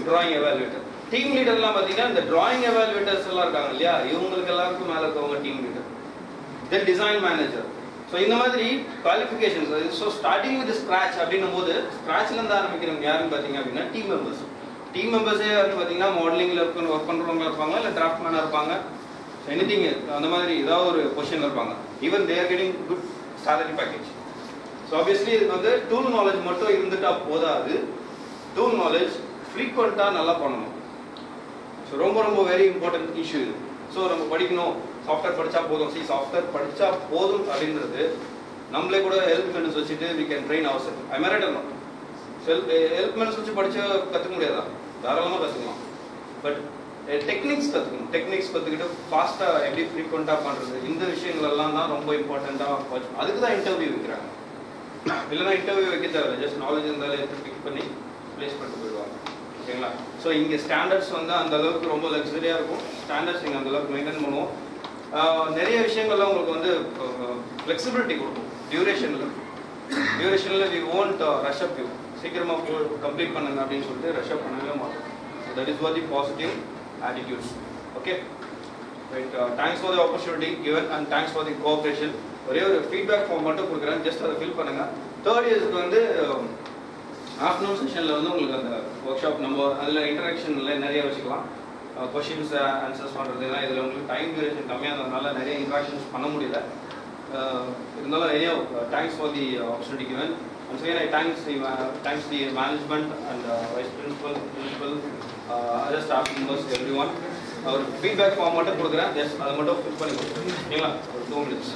drawing evaluator. Team லீடர்லாம் பார்த்தீங்கன்னா இந்த டிராயிங் எவாலுவேட்டர்ஸ் எல்லாம் இருக்காங்க இல்லையா, இவங்களுக்கு எல்லாருக்கும் மேலே இருக்கவங்க டீம் லீடர். தென் டிசைன் மேனேஜர். ஸோ இந்த மாதிரி qualifications. So starting with scratch அப்படின்னும் போது ஸ்க்ராட்ச்லேருந்து ஆரம்பிக்கிறவங்க யாருன்னு பார்த்தீங்க அப்படின்னா டீம் மெம்பர்ஸ். டீம் மெம்பர்ஸே வந்து பார்த்தீங்கன்னா மாடலிங்கில் ஒர்க் பண்ணுறவங்க இருப்பாங்க, இல்லை டிராஃப்ட் மேனாக இருப்பாங்க, எனிதிங் அந்த மாதிரி ஏதாவது ஒரு பொசிஷனில் இருப்பாங்க. Even they are getting good salary package. So obviously இதுக்கு வந்து டூல் நாலேஜ் மட்டும் இருந்துட்டா போதாது, டூல் நாலேஜ் ஃப்ரீக்வெண்ட்டாக நல்லா பண்ணணும். ஸோ ரொம்ப வெரி இம்பார்ட்டன்ட் இஷ்யூ இது. ஸோ நம்ம படிக்கணும், சாஃப்ட்வேர் படித்தா போதும். சாஃப்ட்வேர் படித்தா போதும் அப்படின்றது நம்மளே கூட ஹெல்ப் மெனஸ் வச்சுட்டு we can train ourselves. I mean right or not? Help menace வச்சு படித்து கற்றுக்க முடியாதா? தாராளமாக கற்றுக்கலாம். பட் டெக்னிக்ஸ் கற்றுக்கணும். டெக்னிக்ஸ் கற்றுக்கிட்டு ஃபாஸ்ட்டாக எப்படி ஃப்ரீக்வெண்ட்டாக பண்ணுறது, இந்த விஷயங்களெல்லாம் தான் ரொம்ப இம்பார்ட்டண்ட்டாக. அதுக்கு தான் இன்டர்வியூ வைக்கிறாங்க. இல்லைனா இன்டர்வியூ வைக்க தேவையில்லை, ஜஸ்ட் நாலேஜ் இருந்தாலும் எடுத்து பிக் பண்ணி ப்ளேஸ் பண்ணிட்டு போயிடுவாங்க. ஓகேங்களா? ஸோ இங்கே ஸ்டாண்டர்ட்ஸ் வந்து அந்த அளவுக்கு ரொம்ப லக்ஸரியாக இருக்கும். ஸ்டாண்டர்ட்ஸ் இங்கே அந்த அளவுக்கு மெயின்டைன் பண்ணுவோம். நிறைய விஷயங்கள்லாம் உங்களுக்கு வந்து ஃப்ளெக்சிபிலிட்டி கொடுக்கும். டியூரேஷனில் we won't rush up you. சீக்கிரமாக கம்ப்ளீட் பண்ணுங்க அப்படின்னு சொல்லிட்டு ரஷ் அப் பண்ணவே மாட்டோம். That is what the positive attitudes. Okay, right. Thanks for the opportunity given and thanks for the cooperation. ஒரே ஒரு feedback form மட்டும் கொடுக்குறேன், just அதை fill பண்ணுங்க. Third yearsக்கு வந்து ஆஃப்டர்நூன் செஷனில் வந்து உங்களுக்கு அந்த ஒர்க் ஷாப் நம்ம அதில் இன்டராக்ஷனில் நிறைய வச்சுக்கலாம். கொஷின்ஸ் ஆன்சர்ஸ் பண்ணுறதுலாம் இதில் உங்களுக்கு டைம் டியூரேஷன் கம்மியாக இருந்ததுனால நிறைய இன்ட்ராக்ஷன்ஸ் பண்ண முடியல. இருந்தாலும் நிறைய thanks for the opportunity given. Once again, I thanks the management and vice principal, other staff members, everyone. Our feedback form மட்டும் கொடுக்குறேன், just அதை மட்டும் fill பண்ணி கொடுத்துருங்க. ஓகேங்களா? ஒரு 2 minutes.